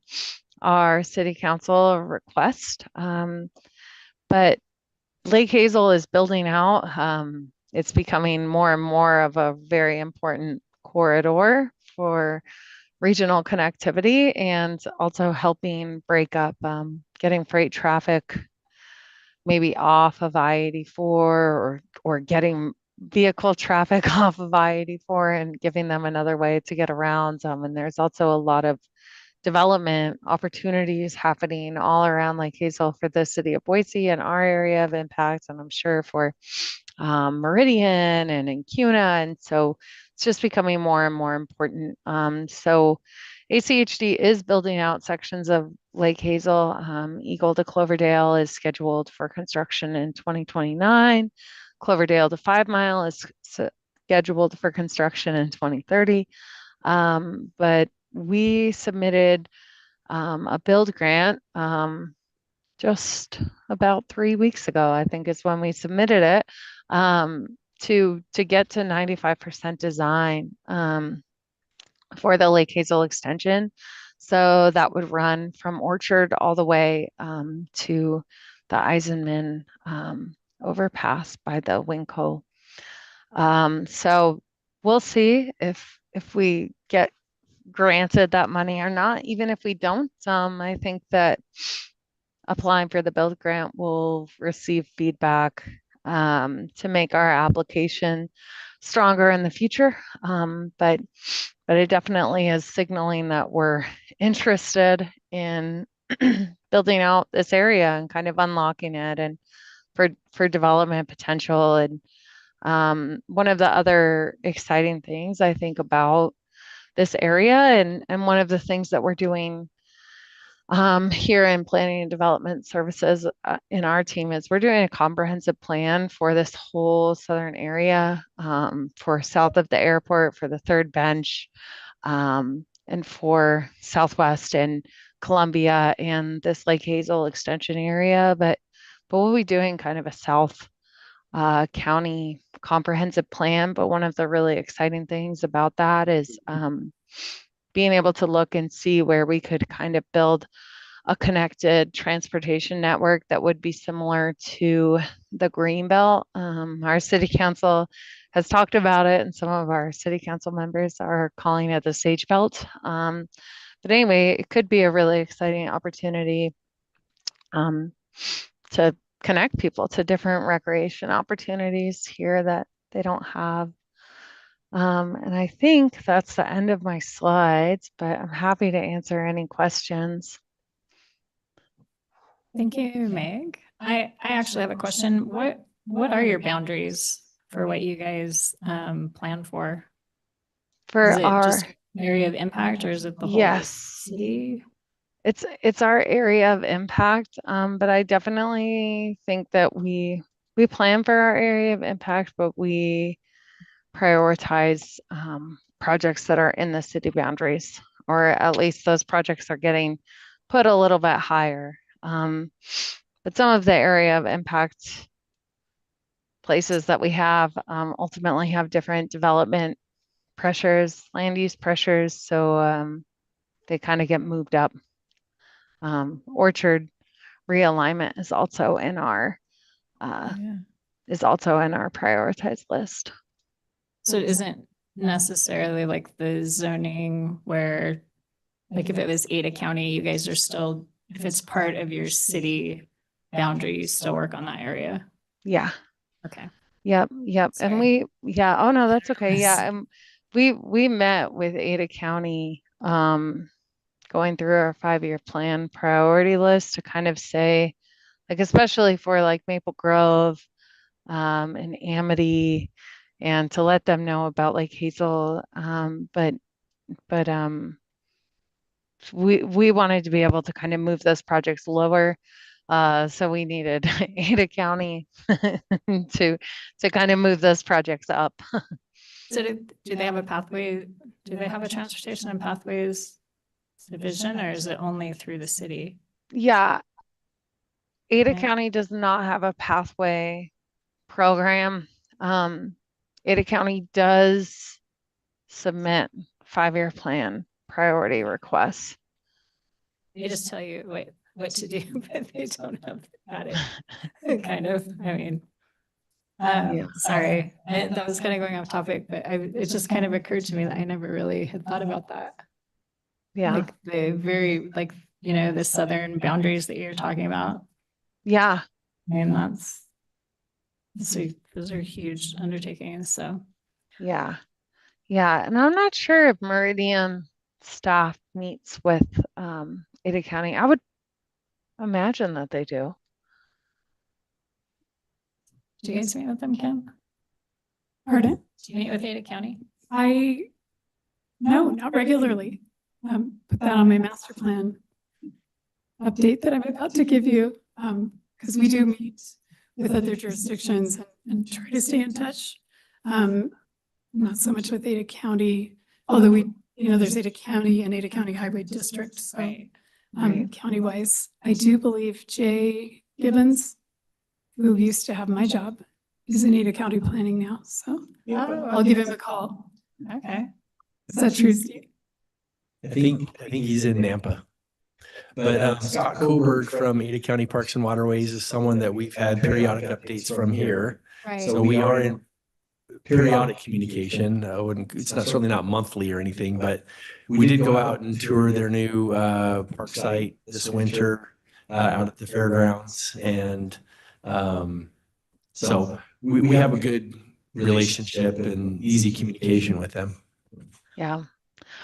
our city council request. But Lake Hazel is building out. It's becoming more and more of a very important corridor for regional connectivity and also helping break up getting freight traffic maybe off of I-84 or getting vehicle traffic off of I-84 and giving them another way to get around. And there's also a lot of development opportunities happening all around Lake Hazel for the city of Boise and our area of impact, and I'm sure for Meridian and in CUNA. And so it's just becoming more and more important. So ACHD is building out sections of Lake Hazel. Eagle to Cloverdale is scheduled for construction in 2029. Cloverdale to 5-mile is scheduled for construction in 2030. But we submitted a build grant just about 3 weeks ago, I think is when we submitted it, to get to 95% design for the Lake Hazel extension. So that would run from Orchard all the way to the Eisenman overpass by the Winco. So we'll see if we get granted that money or not. Even if we don't, I think that applying for the build grant will receive feedback to make our application stronger in the future. But it definitely is signaling that we're interested in building out this area and kind of unlocking it and for development potential. And one of the other exciting things I think about this area and one of the things that we're doing here in planning and development services in our team is we're doing a comprehensive plan for this whole southern area, for south of the airport, for the third bench, and for Southwest and Columbia and this Lake Hazel extension area. But we'll be doing kind of a South County comprehensive plan. But one of the really exciting things about that is being able to look and see where we could kind of build a connected transportation network that would be similar to the Greenbelt. Our city council has talked about it, and some of our city council members are calling it the Sage Belt. But anyway, it could be a really exciting opportunity to connect people to different recreation opportunities here that they don't have. And I think that's the end of my slides, but I'm happy to answer any questions. Thank you, Meg. I actually have a question. What are your boundaries for what you guys plan for? For Is it our just area of impact, or is it the whole yes, city? it's our area of impact. But I definitely think that we plan for our area of impact, but we prioritize projects that are in the city boundaries, or at least those projects are getting put a little bit higher. But some of the area of impact places that we have ultimately have different development pressures, land use pressures, so they kind of get moved up. Orchard realignment is also in our prioritized list. So it isn't necessarily like the zoning where, like if it was Ada County, you guys are still, if it's part of your city boundary, you still work on that area. Yeah. Okay. Yep. Sorry. Oh no, that's okay. Yeah. And we met with Ada County, going through our 5-year plan priority list to kind of say, like, especially for like Maple Grove, and Amity, and to let them know about Lake Hazel. But we wanted to be able to kind of move those projects lower. So we needed Ada County to kind of move those projects up. So do they have a pathway? Do they have a transportation and pathways division, or is it only through the city? Yeah. Ada Okay. County does not have a pathway program. Ada County does submit 5-year plan priority requests. They just tell you what to do, but they don't have it. Kind of, I mean, sorry, that was kind of going off topic, but it just kind of occurred to me that I never really had thought about that. Yeah. Like the very, like, the southern boundaries that you're talking about. Yeah. I mean, those are huge undertakings, so. Yeah. And I'm not sure if Meridian staff meets with Ada County. I would imagine that they do. Do you guys meet with them, Kim? Pardon? Do you meet with Ada County? No, not regularly. Put that on my master plan update that I'm about to give you, because we do meet with other jurisdictions and try to stay in touch. Not so much with Ada County, although there's Ada County and Ada County Highway District, so county-wise. I do believe Jay Gibbons, who used to have my job, is in Ada County planning now, so I'll give him a call. Okay. Is that true, Steve? I think he's in Nampa. But Scott Coburg from Ada County Parks and Waterways is someone that we've had periodic updates from here. Right. So we are in periodic communication. It's not certainly not monthly or anything, but we did go out and tour their new park site this winter out at the fairgrounds, and so we have a good relationship and easy communication with them. Yeah.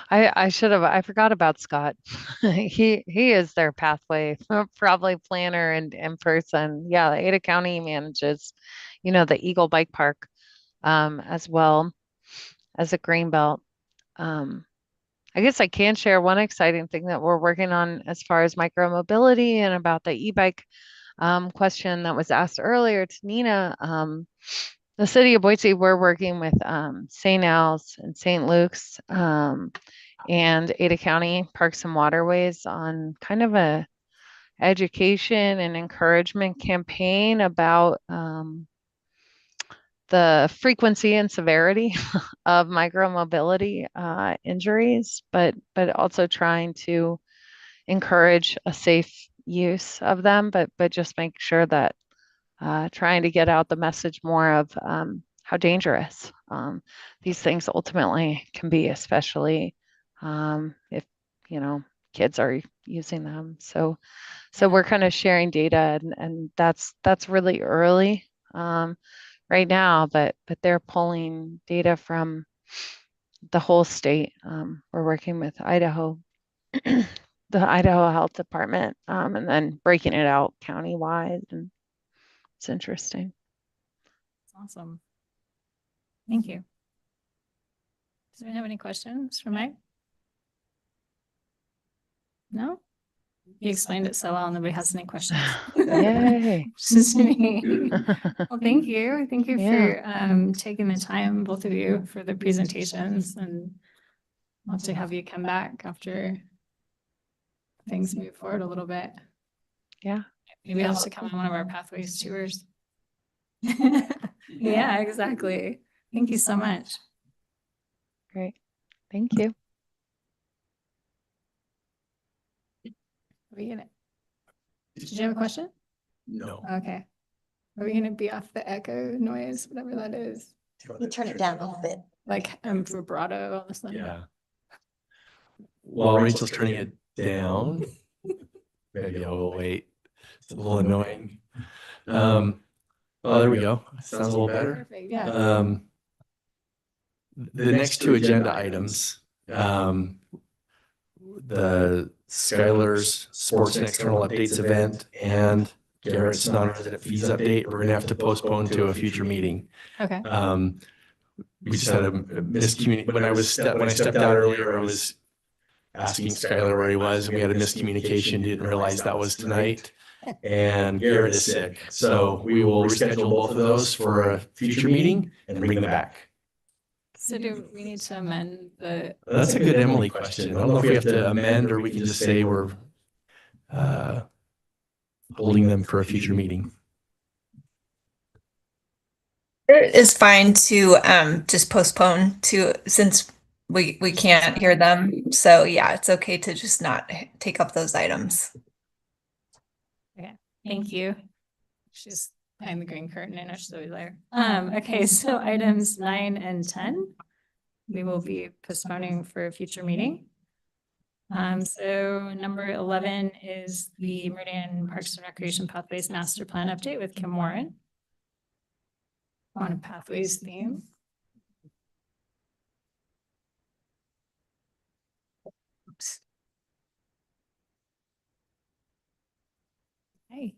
I should have, I forgot about Scott. He is their pathway probably planner and person. Yeah, Ada County manages, the Eagle Bike Park as well as a green belt. Um, I guess I can share one exciting thing that we're working on as far as micromobility and about the e-bike question that was asked earlier to Nina. The city of Boise, we're working with St. Al's and St. Luke's and Ada County Parks and Waterways on kind of a education and encouragement campaign about the frequency and severity of micromobility injuries, but also trying to encourage a safe use of them, but just make sure that trying to get out the message more of how dangerous these things ultimately can be, especially if kids are using them. So we're kind of sharing data, and that's really early right now, but they're pulling data from the whole state. We're working with Idaho, the Idaho Health Department, and then breaking it out countywide, and it's interesting. Awesome. Thank you. Does anyone have any questions for Mike? No? You explained it so well, nobody has any questions. Yay. Just me. Well, thank you. Thank you Yeah. for taking the time, both of you, for the presentations, and love to have you come back after things move forward a little bit. Yeah. Maybe you'll have to come on one of our Pathways tours. Yeah, exactly. Thank you so much. Great. Thank you. Are we gonna? Did you have a question? No. Okay. Are we gonna be off the echo noise, whatever that is? You turn it down a little bit. Like vibrato all of a sudden? Yeah. While Rachel's turning it down, maybe I will wait. It's a little annoying. Oh, there we go. Sounds a little better. Perfect, yeah. The next two agenda items, the Skylar's Sports and External Updates event and Garrett's non-resident fees update, we're gonna have to postpone to a future meeting. Okay. We just had a miscommunication. When I stepped out earlier, I was asking Skylar where he was, and we had a miscommunication, didn't realize that was tonight. And Garrett is sick, so we will reschedule both of those for a future meeting and bring them back. So do we need to amend the? That's a good Emily question. I don't know if we have to amend or we can just say we're holding them for a future meeting. It is fine to just postpone since we can't hear them. So yeah, it's okay to just not take up those items. Okay, thank you. She's behind the green curtain. I know she's always there. Okay, so items 9 and 10, we will be postponing for a future meeting. So number 11 is the Meridian Parks and Recreation Pathways Master Plan update with Kim Warren on a pathways theme. Oops. Hey.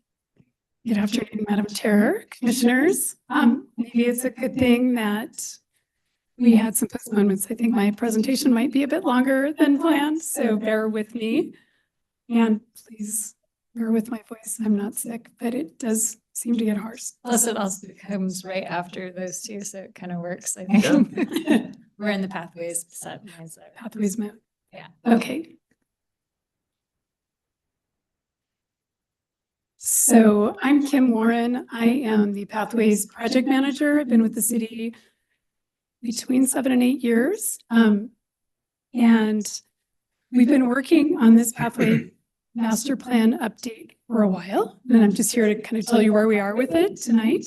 Good afternoon, Madam Chair, Commissioners. Maybe it's a good thing that we had some postponements. I think my presentation might be a bit longer than planned, so bear with me. And please bear with my voice. I'm not sick, but it does seem to get hoarse. Plus it also comes right after those two, so it kind of works, I think. Yeah. We're in the pathways set. Pathways mode. Yeah. Okay. So I'm Kim Warren. I am the Pathways Project Manager. I've been with the city between 7 and 8 years. And we've been working on this pathway master plan update for a while. And I'm just here to kind of tell you where we are with it tonight.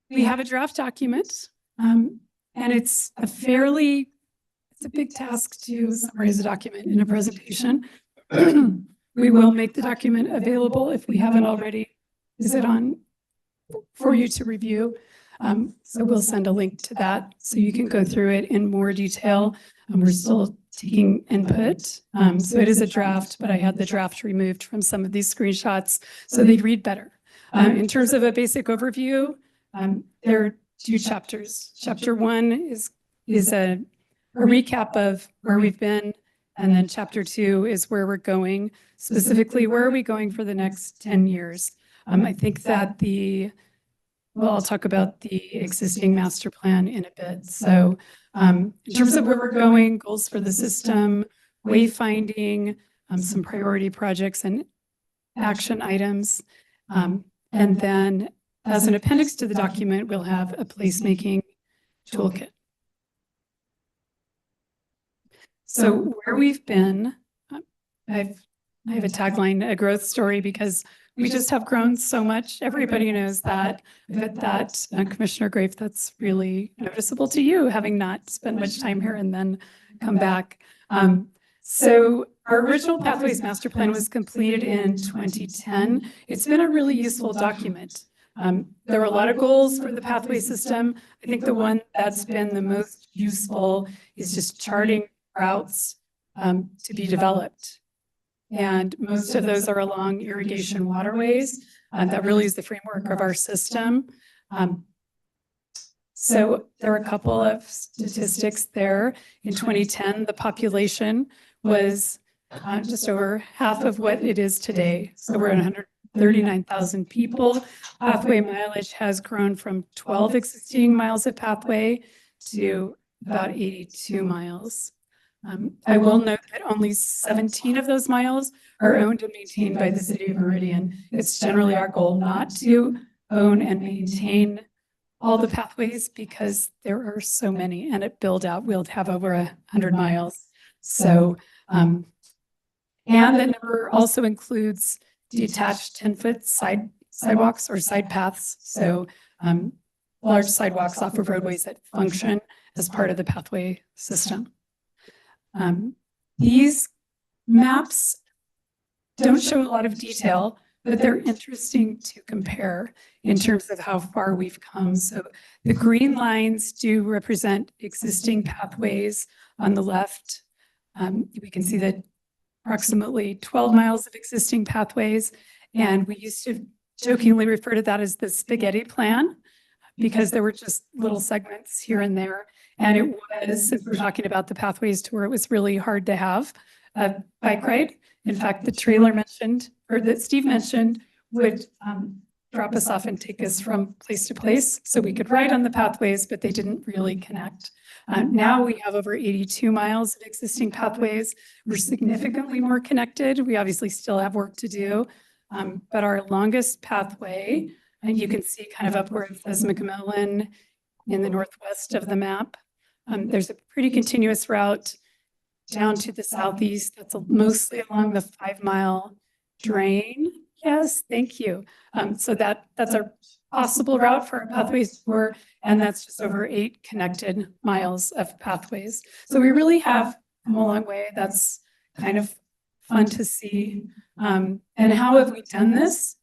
We have a draft document, and it's a big task to summarize a document in a presentation. We will make the document available if we haven't already. Is it on for you to review? So we'll send a link to that so you can go through it in more detail. We're still taking input. So it is a draft, but I had the draft removed from some of these screenshots so they'd read better. In terms of a basic overview, there are 2 chapters. Chapter 1 is a recap of where we've been. And then chapter 2 is where we're going, specifically, where are we going for the next 10 years? I think that I'll talk about the existing master plan in a bit. So in terms of where we're going, goals for the system, wayfinding, some priority projects and action items. And then as an appendix to the document, we'll have a placemaking toolkit. So where we've been, I have a tagline, a growth story, because we just have grown so much. Everybody knows that. But that, Commissioner Grafe, that's really noticeable to you, having not spent much time here and then come back. So our original Pathways Master Plan was completed in 2010. It's been a really useful document. There were a lot of goals for the pathway system. I think the one that's been the most useful is just charting routes to be developed. And most of those are along irrigation waterways. That really is the framework of our system. So there are a couple of statistics there. In 2010, the population was just over half of what it is today. So we're at 139,000 people. Pathway mileage has grown from 12 existing miles of pathway to about 82 miles. I will note that only 17 of those miles are owned and maintained by the city of Meridian. It's generally our goal not to own and maintain all the pathways because there are so many, and at build out, we'll have over 100 miles. So, and that number also includes detached 10-foot sidewalks or side paths. So large sidewalks off of roadways that function as part of the pathway system. These maps don't show a lot of detail, but they're interesting to compare in terms of how far we've come. So the green lines do represent existing pathways on the left. We can see that approximately 12 miles of existing pathways. And we used to jokingly refer to that as the spaghetti plan because there were just little segments here and there. And it was, since we're talking about the pathways tour, it was really hard to have a bike ride. In fact, the trailer mentioned, or that Steve mentioned, would drop us off and take us from place to place. So we could ride on the pathways, but they didn't really connect. Now we have over 82 miles of existing pathways. We're significantly more connected. We obviously still have work to do, but our longest pathway, and you can see kind of up where it says McMillan in the northwest of the map. There's a pretty continuous route down to the southeast. That's mostly along the 5-mile drain. Yes, thank you. So that's our possible route for our pathways tour, and that's just over 8 connected miles of pathways. So we really have come a long way. That's kind of fun to see. And how have we done this?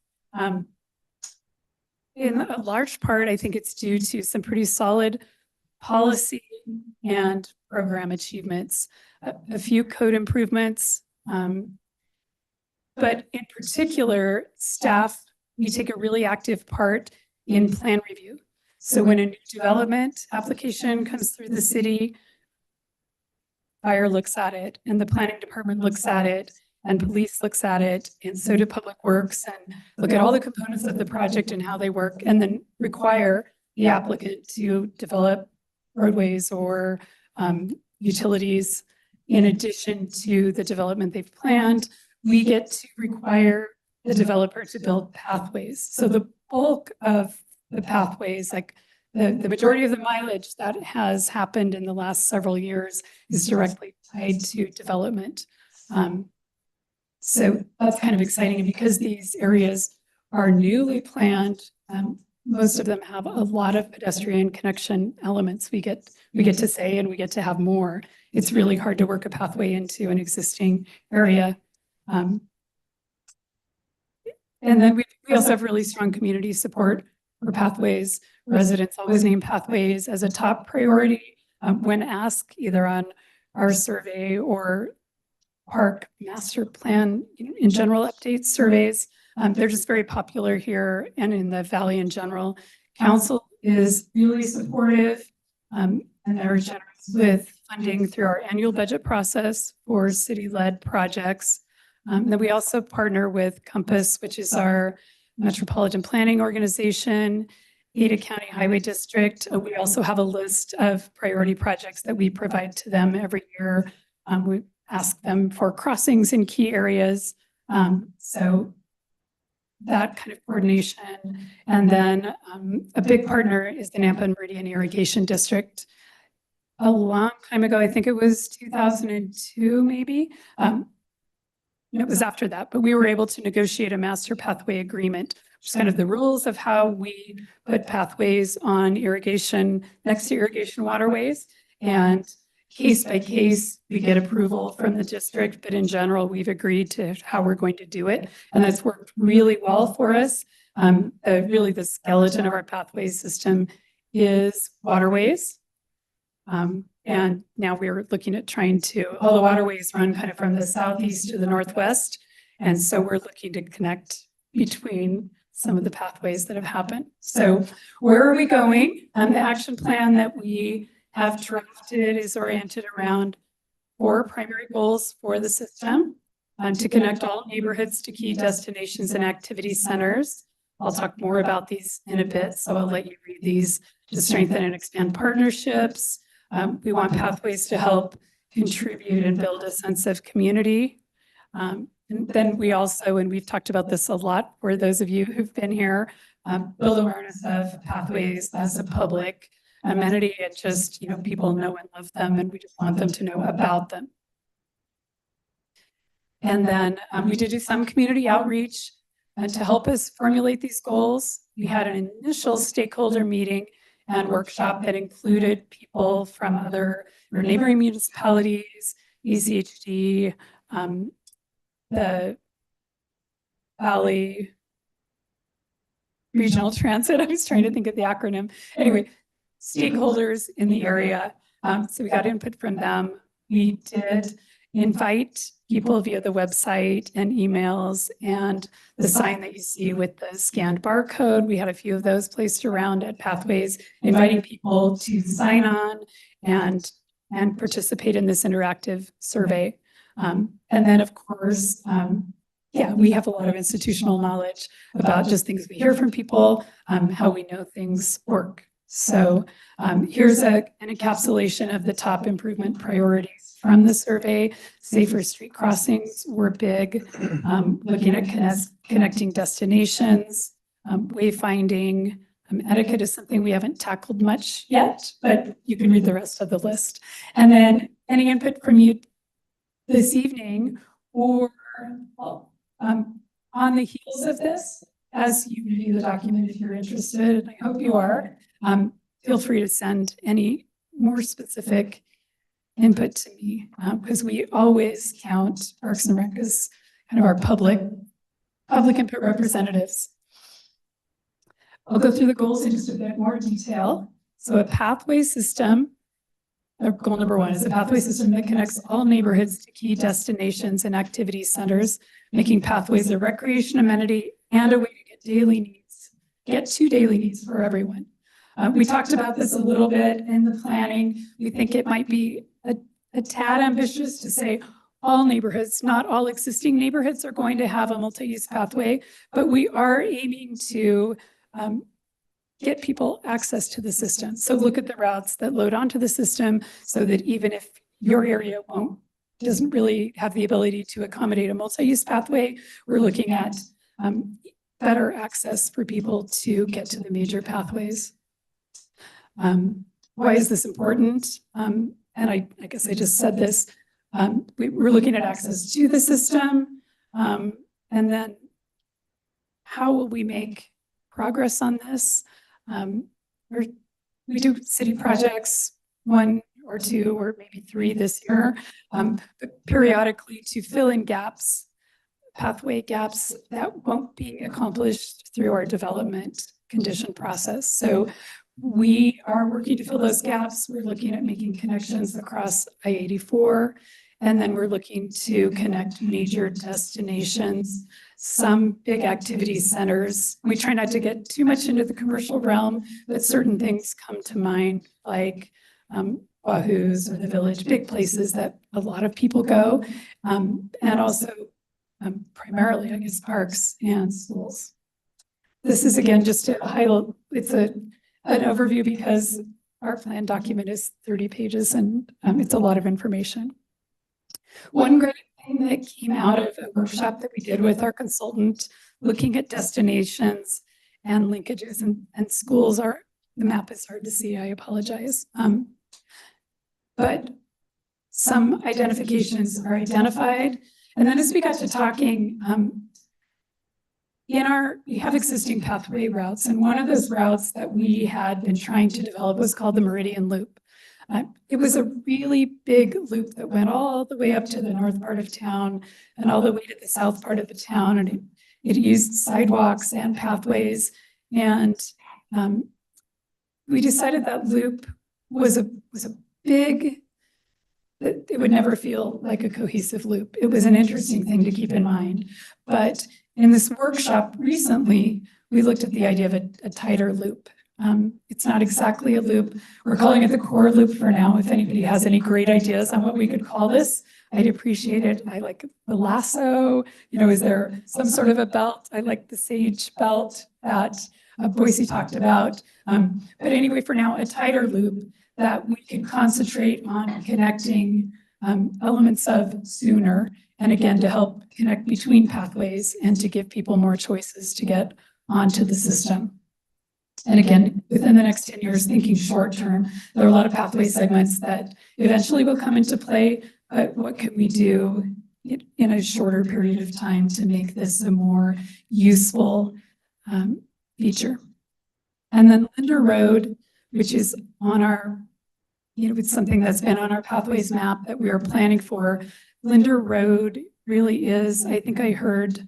In a large part, I think it's due to some pretty solid policy and program achievements, a few code improvements, but in particular, staff, we take a really active part in plan review. So when a new development application comes through the city, fire looks at it, and the planning department looks at it, and police looks at it, and so do public works, and look at all the components of the project and how they work, and then require the applicant to develop roadways or utilities in addition to the development they've planned. We get to require the developer to build pathways. So the bulk of the pathways, like the majority of the mileage that has happened in the last several years is directly tied to development. So that's kind of exciting. And because these areas are newly planned, most of them have a lot of pedestrian connection elements. We get to say, and we get to have more. It's really hard to work a pathway into an existing area. And then we also have really strong community support or pathways. Residents always name pathways as a top priority when asked either on our survey or park master plan in general updates surveys. They're just very popular here and in the Valley in general. Council is really supportive and they're generous with funding through our annual budget process for city-led projects. Then we also partner with Compass, which is our metropolitan planning organization, Ada County Highway District. We also have a list of priority projects that we provide to them every year. We ask them for crossings in key areas. So that kind of coordination. And then a big partner is the Nampa and Meridian Irrigation District. A long time ago, I think it was 2002, maybe. It was after that, but we were able to negotiate a master pathway agreement, which is kind of the rules of how we put pathways on irrigation, next to irrigation waterways. And case by case, we get approval from the district, but in general, we've agreed to how we're going to do it. And that's worked really well for us. Really the skeleton of our pathway system is waterways. And now we're looking at trying to, all the waterways run kind of from the southeast to the northwest. And so we're looking to connect between some of the pathways that have happened. So where are we going? The action plan that we have drafted is oriented around 4 primary goals for the system, to connect all neighborhoods to key destinations and activity centers. I'll talk more about these in a bit, so I'll let you read these. To strengthen and expand partnerships. We want pathways to help contribute and build a sense of community. And then we also, and we've talked about this a lot for those of you who've been here, build awareness of pathways as a public amenity and just, people know and love them, and we just want them to know about them. And then we did do some community outreach to help us formulate these goals. We had an initial stakeholder meeting and workshop that included people from other neighboring municipalities, ECHD, the Valley Regional Transit. I was trying to think of the acronym. Anyway, stakeholders in the area. So we got input from them. We did invite people via the website and emails and the sign that you see with the scanned barcode. We had a few of those placed around at Pathways, inviting people to sign on and participate in this interactive survey. And then, of course, we have a lot of institutional knowledge about just things we hear from people, how we know things work. So here's an encapsulation of the top improvement priorities from the survey. Safer street crossings were big, looking at connecting destinations, wayfinding. Etiquette is something we haven't tackled much yet, but you can read the rest of the list. And then any input from you this evening or on the heels of this, as you review the document, if you're interested, and I hope you are, feel free to send any more specific input to me, because we always count Parks and Rec as kind of our public input representatives. I'll go through the goals in just a bit more detail. So a pathway system, goal number 1 is a pathway system that connects all neighborhoods to key destinations and activity centers, making pathways a recreation amenity and a way to get to daily needs for everyone. We talked about this a little bit in the planning. We think it might be a tad ambitious to say all neighborhoods, not all existing neighborhoods are going to have a multi-use pathway, but we are aiming to get people access to the system. So look at the routes that load onto the system so that even if your area doesn't really have the ability to accommodate a multi-use pathway, we're looking at better access for people to get to the major pathways. Why is this important? And I guess I just said this. We're looking at access to the system, and then how will we make progress on this? We do city projects, 1 or 2 or maybe 3 this year, but periodically to fill in gaps, pathway gaps that won't be accomplished through our development condition process. So we are working to fill those gaps. We're looking at making connections across I-84. And then we're looking to connect major destinations, some big activity centers. We try not to get too much into the commercial realm, but certain things come to mind, like Wahoo's or the Village, big places that a lot of people go. And also primarily, I guess, parks and schools. This is again, just to highlight, it's an overview because our plan document is 30 pages and it's a lot of information. One great thing that came out of a workshop that we did with our consultant, looking at destinations and linkages and schools are, the map is hard to see, I apologize. But some identifications are identified. And then as we got to talking, we have existing pathway routes. And one of those routes that we had been trying to develop was called the Meridian Loop. It was a really big loop that went all the way up to the north part of town and all the way to the south part of the town. And it used sidewalks and pathways. And we decided that loop was a big, that it would never feel like a cohesive loop. It was an interesting thing to keep in mind. But in this workshop recently, we looked at the idea of a tighter loop. It's not exactly a loop. We're calling it the core loop for now. If anybody has any great ideas on what we could call this, I'd appreciate it. I like the lasso, is there some sort of a belt? I like the sage belt that Boise talked about. But anyway, for now, a tighter loop that we can concentrate on connecting elements of sooner. And again, to help connect between pathways and to give people more choices to get onto the system. And again, within the next 10 years, thinking short term, there are a lot of pathway segments that eventually will come into play, but what can we do in a shorter period of time to make this a more useful feature? And then Linder Road, which is on our, it's something that's been on our pathways map that we are planning for. Linder Road really is, I think I heard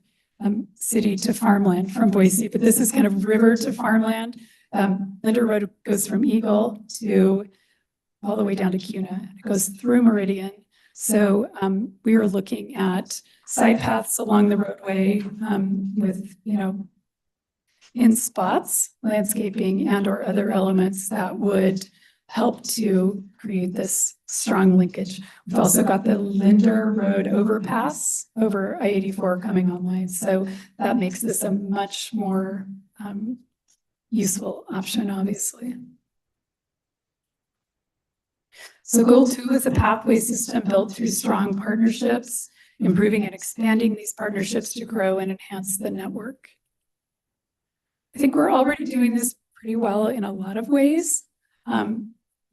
city to farmland from Boise, but this is kind of river to farmland. Linder Road goes from Eagle to all the way down to Cuna. It goes through Meridian. So we are looking at side paths along the roadway with, in spots, landscaping and or other elements that would help to create this strong linkage. We've also got the Linder Road overpass over I-84 coming online. So that makes this a much more useful option, obviously. So goal 2 is a pathway system built through strong partnerships, improving and expanding these partnerships to grow and enhance the network. I think we're already doing this pretty well in a lot of ways.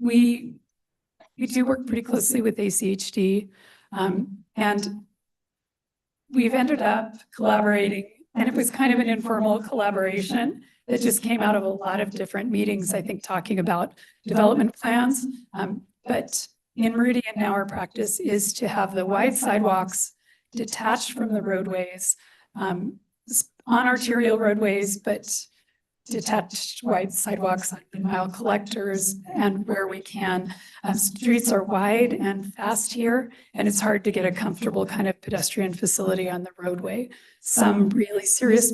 We do work pretty closely with ACHD, and we've ended up collaborating, and it was kind of an informal collaboration that just came out of a lot of different meetings, I think, talking about development plans. But in Meridian now, our practice is to have the wide sidewalks detached from the roadways, on arterial roadways, but detached wide sidewalks on mile collectors and where we can. Streets are wide and fast here, and it's hard to get a comfortable kind of pedestrian facility on the roadway. Some really serious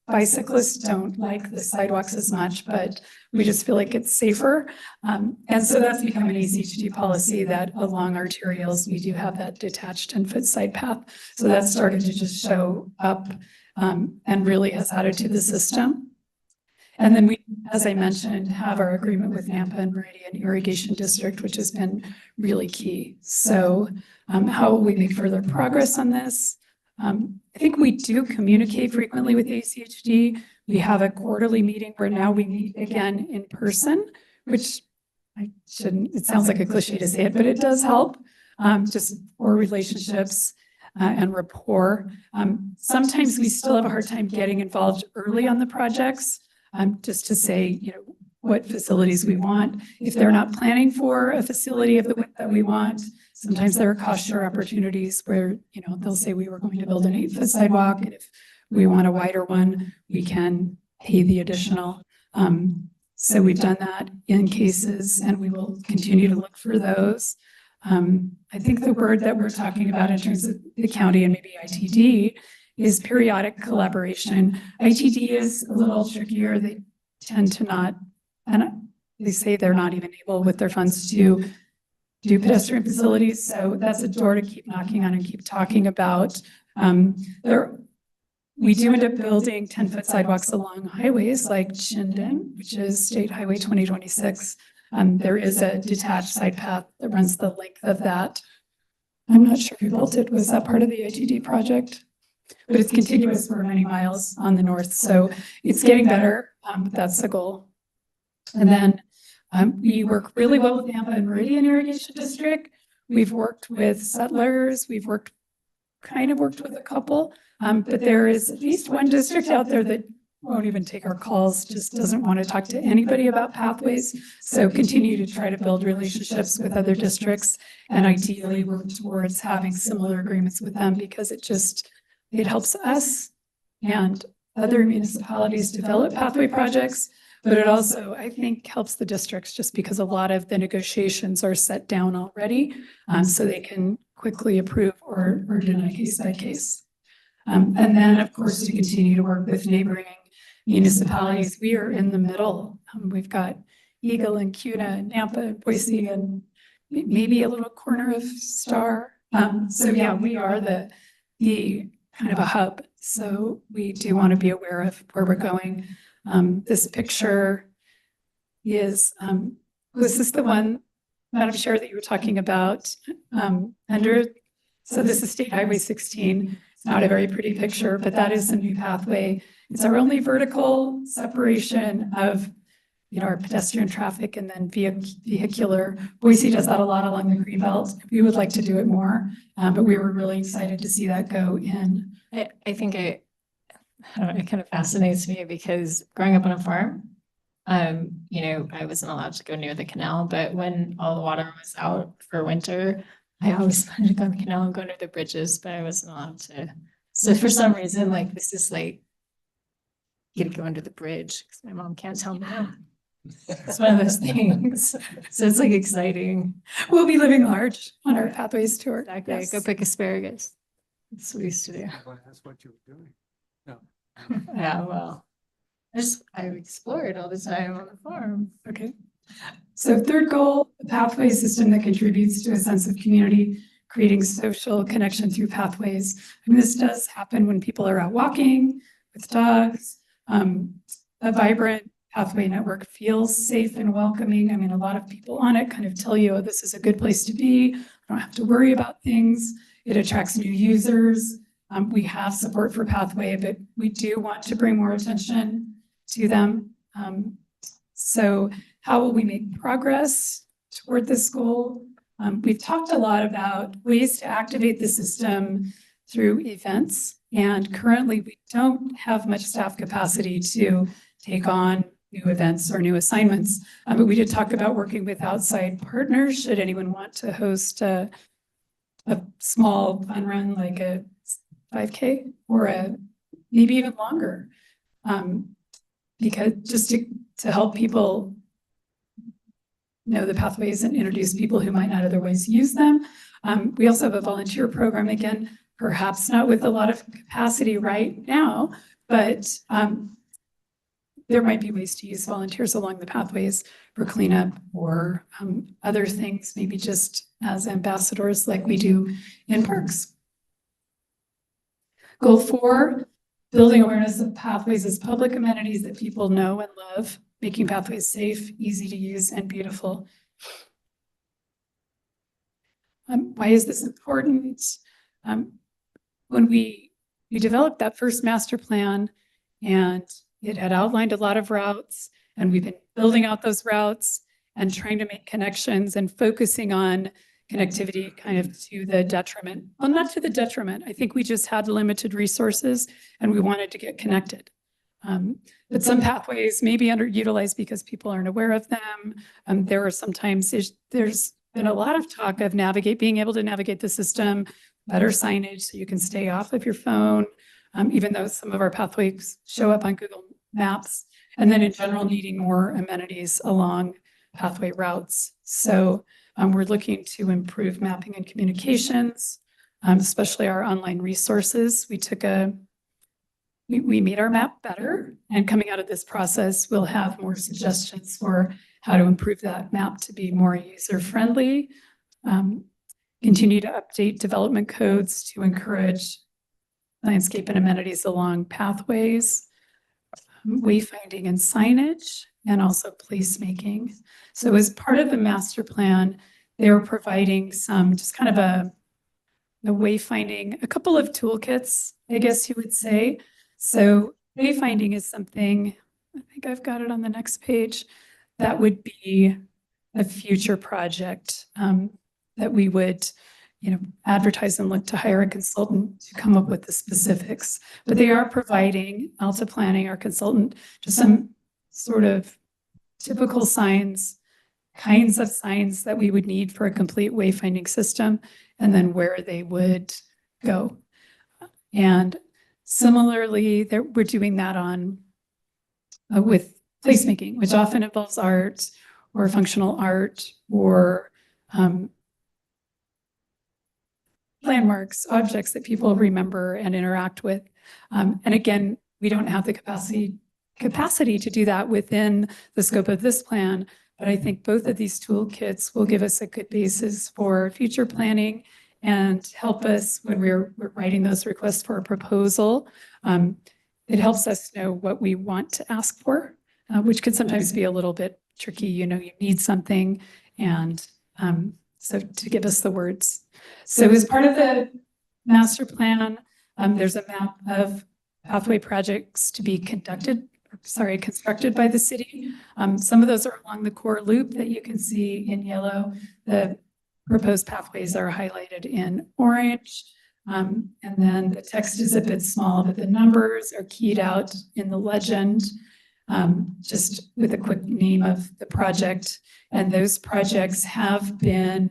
bicyclists don't like the sidewalks as much, but we just feel like it's safer. And so that's become an ACHD policy that along arterials, we do have that detached and foot side path. So that started to just show up and really has added to the system. And then we, as I mentioned, have our agreement with Nampa and Meridian Irrigation District, which has been really key. So how will we make further progress on this? I think we do communicate frequently with ACHD. We have a quarterly meeting where now we meet again in person, which it sounds like a cliche to say it, but it does help just for relationships and rapport. Sometimes we still have a hard time getting involved early on the projects. Just to say, what facilities we want. If they're not planning for a facility of the width that we want, sometimes there are cost share opportunities where, they'll say we were going to build an 8-foot sidewalk, and if we want a wider one, we can pay the additional. So we've done that in cases and we will continue to look for those. I think the word that we're talking about in terms of the county and maybe ITD is periodic collaboration. ITD is a little trickier. They tend to not, and they say they're not even able with their funds to do pedestrian facilities. So that's a door to keep knocking on and keep talking about. We do end up building 10-foot sidewalks along highways like Chinden, which is State Highway 2026. There is a detached side path that runs the length of that. I'm not sure who built it. Was that part of the ITD project? But it's continuous for many miles on the north. So it's getting better. But that's the goal. And then we work really well with the Nampa and Meridian Irrigation District. We've worked with settlers. We've worked with a couple. But there is at least one district out there that won't even take our calls, just doesn't want to talk to anybody about pathways. So continue to try to build relationships with other districts and ideally work towards having similar agreements with them because it helps us and other municipalities develop pathway projects. But it also, I think, helps the districts just because a lot of the negotiations are set down already. So they can quickly approve or deny case by case. And then, of course, to continue to work with neighboring municipalities. We are in the middle. We've got Eagle and Cuna, Nampa, Boise, and maybe a little corner of Star. So yeah, we are the kind of a hub. So we do want to be aware of where we're going. This picture is, was this the one, Madam Chair, that you were talking about? So this is State Highway 16. It's not a very pretty picture, but that is a new pathway. It's our only vertical separation of, our pedestrian traffic and then vehicular. Boise does that a lot along the Greenbelt. We would like to do it more, but we were really excited to see that go in. I think it kind of fascinates me because growing up on a farm, I wasn't allowed to go near the canal, but when all the water was out for winter, I always wanted to go on the canal and go under the bridges, but I wasn't allowed to. So for some reason, this is you gotta go under the bridge because my mom can't tell me no. It's one of those things. So it's exciting. We'll be living large on our Pathways tour. Exactly. Yes. Go pick asparagus. That's what we used to do. That's what you were doing. No. Yeah, well, I explored all the time on the farm. Okay. So third goal, a pathway system that contributes to a sense of community, creating social connection through pathways. This does happen when people are out walking with dogs. A vibrant pathway network feels safe and welcoming. A lot of people on it kind of tell you, oh, this is a good place to be. I don't have to worry about things. It attracts new users. We have support for pathway, but we do want to bring more attention to them. So how will we make progress toward this goal? We've talked a lot about ways to activate the system through events. And currently we don't have much staff capacity to take on new events or new assignments. But we did talk about working with outside partners. Should anyone want to host a small fun run like a 5K or maybe even longer, because just to help people know the pathways and introduce people who might not otherwise use them. We also have a volunteer program, again, perhaps not with a lot of capacity right now, but there might be ways to use volunteers along the pathways for cleanup or other things, maybe just as ambassadors like we do in parks. Goal 4, building awareness of pathways as public amenities that people know and love, making pathways safe, easy to use, and beautiful. Why is this important? When we developed that first master plan, and it had outlined a lot of routes, and we've been building out those routes and trying to make connections and focusing on connectivity kind of to the detriment. Well, not to the detriment. I think we just had limited resources and we wanted to get connected. But some pathways may be underutilized because people aren't aware of them. There are sometimes, there's been a lot of talk of being able to navigate the system, better signage so you can stay off of your phone. Even though some of our pathways show up on Google maps. And then in general, needing more amenities along pathway routes. So we're looking to improve mapping and communications, especially our online resources. We made our map better, and coming out of this process, we'll have more suggestions for how to improve that map to be more user-friendly. Continue to update development codes to encourage landscape and amenities along pathways, wayfinding and signage, and also placemaking. So as part of the master plan, they were providing some just kind of the wayfinding, a couple of toolkits, I guess you would say. So wayfinding is something, I think I've got it on the next page, that would be a future project that we would, advertise and look to hire a consultant to come up with the specifics. But they are providing Alta Planning, our consultant, just some sort of typical signs, kinds of signs that we would need for a complete wayfinding system, and then where they would go. And similarly, we're doing that on with placemaking, which often involves art or functional art or landmarks, objects that people remember and interact with. And again, we don't have the capacity to do that within the scope of this plan, but I think both of these toolkits will give us a good basis for future planning and help us when we're writing those requests for a proposal. It helps us know what we want to ask for, which can sometimes be a little bit tricky. You need something, and so to give us the words. So as part of the master plan, there's a map of pathway projects to be constructed by the city. Some of those are along the core loop that you can see in yellow. The proposed pathways are highlighted in orange. And then the text is a bit small, but the numbers are keyed out in the legend, just with a quick name of the project. And those projects have been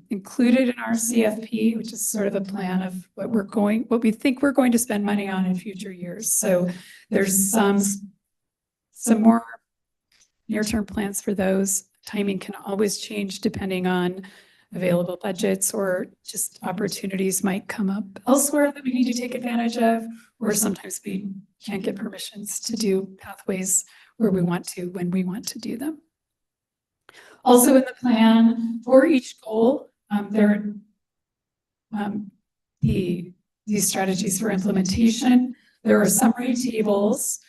included in our CFP, which is sort of a plan of what we think we're going to spend money on in future years. So there's some more near-term plans for those. Timing can always change depending on available budgets, or just opportunities might come up elsewhere that we need to take advantage of, or sometimes we can't get permissions to do pathways where we want to, when we want to do them. Also in the plan, for each goal, there are these strategies for implementation. There are summary tables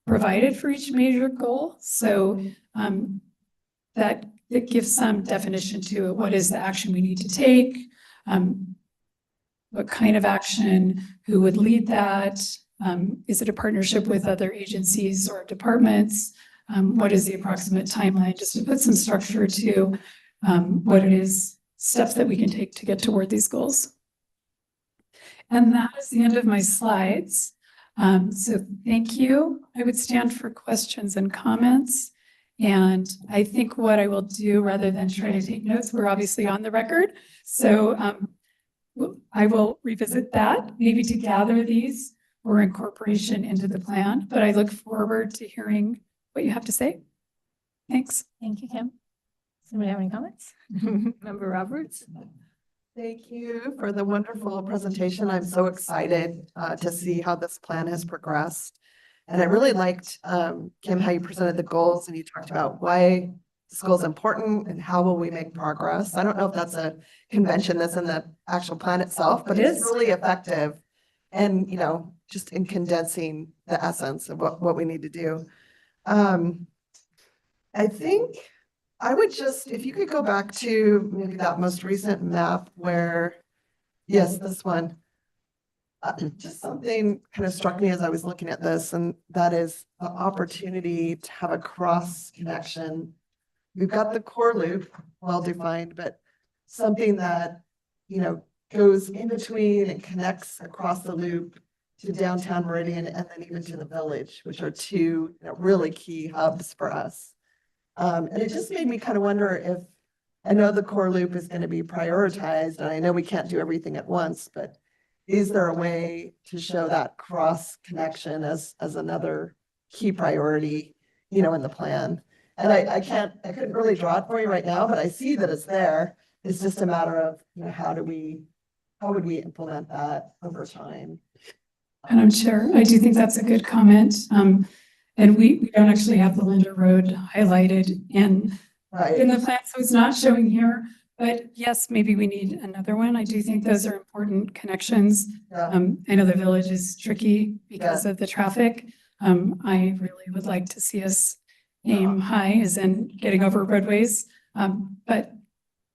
provided for each major goal. So that gives some definition to what is the action we need to take, what kind of action, who would lead that, is it a partnership with other agencies or departments, what is the approximate timeline, just to put some structure to what it is, steps that we can take to get toward these goals. And that is the end of my slides. So thank you. I would stand for questions and comments. And I think what I will do, rather than try to take notes, we're obviously on the record. So I will revisit that, maybe to gather these for incorporation into the plan. But I look forward to hearing what you have to say. Thanks. Thank you, Kim. Somebody have any comments? Member Roberts? Thank you for the wonderful presentation. I'm so excited to see how this plan has progressed. And I really liked, Kim, how you presented the goals and you talked about why this goal is important and how will we make progress. I don't know if that's a convention that's in the actual plan itself, but it's really effective. And, just in condensing the essence of what we need to do. I think I would just, if you could go back to maybe that most recent map where, yes, this one. Just something kind of struck me as I was looking at this, and that is the opportunity to have a cross connection. We've got the core loop well defined, but something that, goes in between and connects across the loop to downtown Meridian and then even to the village, which are two really key hubs for us. And it just made me kind of wonder if, I know the core loop is going to be prioritized, and I know we can't do everything at once, but is there a way to show that cross connection as another key priority, in the plan. And I couldn't really draw it for you right now, but I see that it's there. It's just a matter of, how would we implement that over time? Madam Chair, I do think that's a good comment. And we don't actually have the Linder Road highlighted in the plan, so it's not showing here. But yes, maybe we need another one. I do think those are important connections. Yeah. I know the village is tricky because of the traffic. I really would like to see us aim high as in getting over roadways. But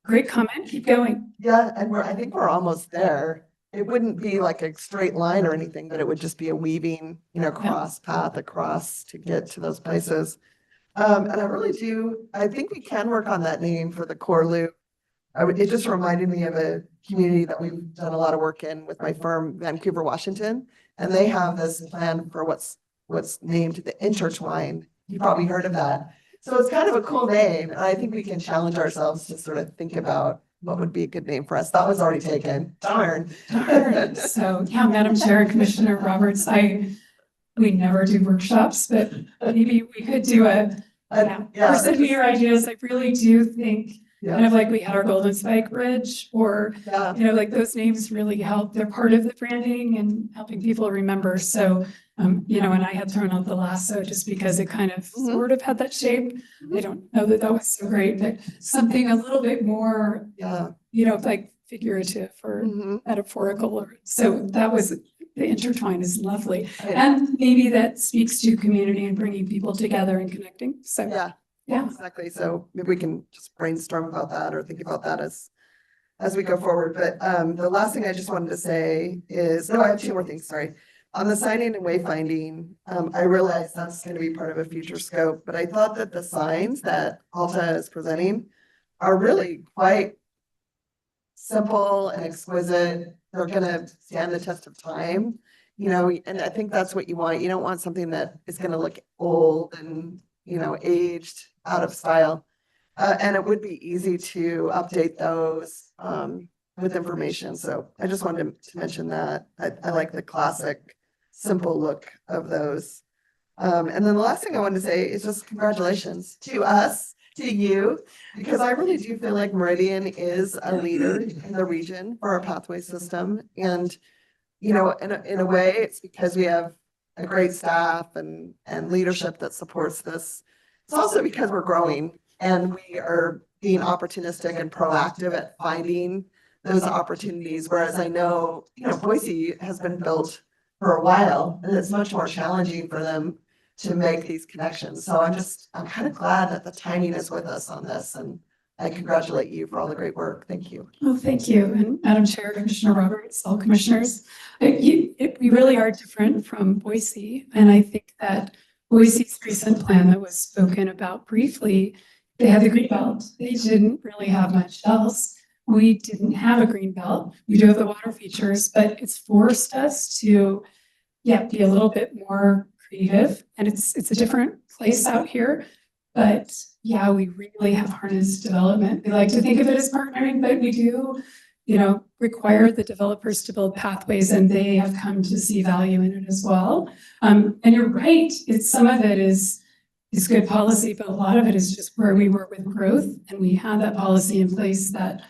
great comment, keep going. Yeah, and I think we're almost there. It wouldn't be like a straight line or anything, but it would just be a weaving, cross path across to get to those places. And I think we can work on that name for the core loop. It just reminded me of a community that we've done a lot of work in with my firm, Vancouver, Washington. And they have this plan for what's named the Intertwine. You probably heard of that. So it's kind of a cool name. And I think we can challenge ourselves to sort of think about what would be a good name for us. That was already taken. Darn. So, yeah, Madam Chair and Commissioner Roberts, we never do workshops, but maybe we could do send me your ideas. I really do think kind of like we had our Golden Spike Bridge or, like those names really help. They're part of the branding and helping people remember. So, and I had thrown out the lasso just because it kind of sort of had that shape. I don't know that was so great, but something a little bit more, like figurative or metaphorical. So that was, the intertwine is lovely. And maybe that speaks to community and bringing people together and connecting. So yeah, exactly. So maybe we can just brainstorm about that or think about that as we go forward. But the last thing I just wanted to say is, I have two more things, sorry. On the signing and wayfinding, I realize that's going to be part of a future scope, but I thought that the signs that Alta is presenting are really quite simple and exquisite. They're going to stand the test of time, and I think that's what you want. You don't want something that is going to look old and, aged, out of style. And it would be easy to update those with information. So I just wanted to mention that. I like the classic, simple look of those. And then the last thing I wanted to say is just congratulations to us, to you, because I really do feel like Meridian is a leader in the region for our pathway system. And, in a way, it's because we have a great staff and leadership that supports this. It's also because we're growing and we are being opportunistic and proactive at finding those opportunities. Whereas I know, Boise has been built for a while and it's much more challenging for them to make these connections. So I'm kind of glad that the timing is with us on this, and I congratulate you for all the great work. Thank you. Well, thank you. And Madam Chair, Commissioner Roberts, all commissioners, we really are different from Boise. And I think that Boise's recent plan that was spoken about briefly, they had the green belt. They didn't really have much else. We didn't have a green belt. We do have the water features, but it's forced us to, be a little bit more creative. And it's a different place out here. But we really have harnessed development. We like to think of it as partnering, but we do, require the developers to build pathways, and they have come to see value in it as well. And you're right, some of it is good policy, but a lot of it is just where we were with growth, and we had that policy in place that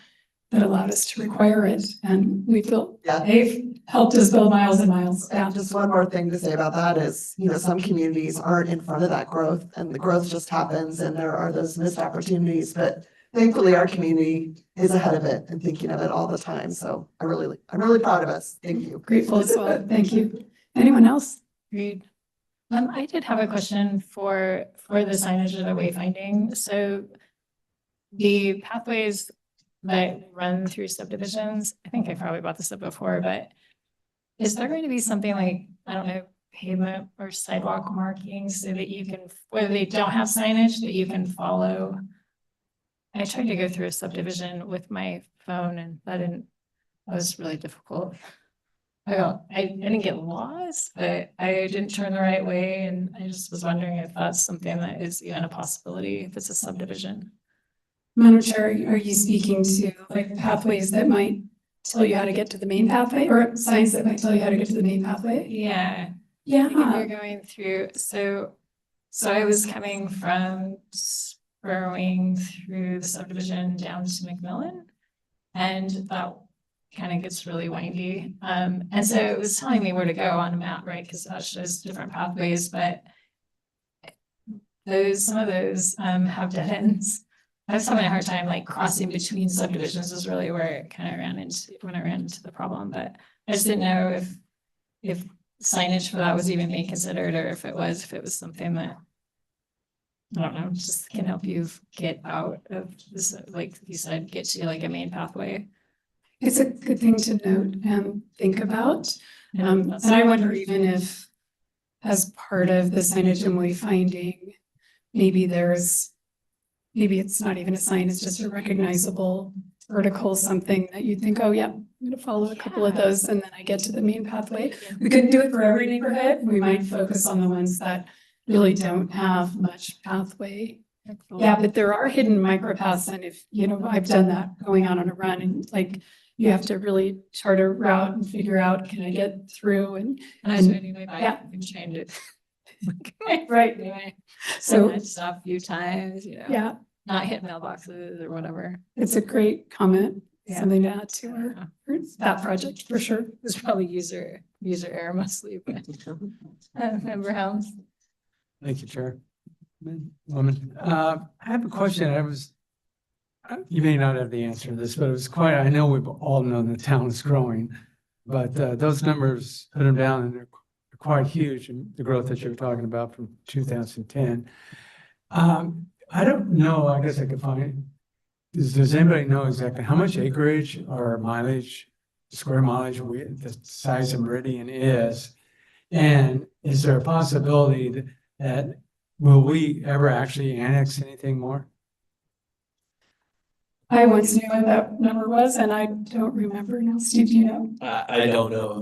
allowed us to require it. And we feel they've helped us build miles and miles. And just one more thing to say about that is, some communities aren't in front of that growth, and the growth just happens and there are those missed opportunities. But thankfully our community is ahead of it and thinking of it all the time. So I'm really proud of us. Thank you. Grateful as well. Thank you. Anyone else? Agreed. I did have a question for the signage of the wayfinding. So the pathways that run through subdivisions, I think I probably brought this up before, but is there going to be something like, I don't know, pavement or sidewalk markings so that you can, whether they don't have signage, that you can follow? I tried to go through a subdivision with my phone and that was really difficult. I didn't get lost, but I didn't turn the right way. And I just was wondering if that's something that is even a possibility if it's a subdivision. Madam Chair, are you speaking to like pathways that might tell you how to get to the main pathway, or signs that might tell you how to get to the main pathway? Yeah. Yeah. You're going through, so I was coming from Spurwing through the subdivision down to McMillan. And that kind of gets really windy. And so it was telling me where to go on a map, right? Because that shows different pathways, but some of those have dead ends. I was having a hard time like crossing between subdivisions is really where it kind of ran into the problem. But I just didn't know if signage for that was even being considered, or if it was something that, I don't know, just can help you get out of this, like you said, get to like a main pathway. It's a good thing to note and think about. And I wonder even if, as part of the signage and wayfinding, maybe it's not even a sign, it's just a recognizable vertical, something that you think, oh yeah, I'm gonna follow a couple of those and then I get to the main pathway. We couldn't do it for every neighborhood. We might focus on the ones that really don't have much pathway. Yeah, but there are hidden micropaths, and if, I've done that going out on a run, and like, you have to really chart a route and figure out, can I get through, and I was riding my bike and trying to. Right. Anyway, So I stopped a few times, yeah, not hit mailboxes or whatever. it's a great comment, Yeah. something to add to that project for sure. It was probably user error mostly, but member Helms. Thank you, Chair. Woman, I have a question. You may not have the answer to this, but I know we've all known the town is growing, but those numbers, put them down, and they're quite huge, and the growth that you're talking about from 2010. I don't know, I guess I could find, does anybody know exactly how much acreage or mileage, square mileage, the size of Meridian is? And is there a possibility that will we ever actually annex anything more? I once knew what that number was, and I don't remember now. Steve, do you know? I don't know.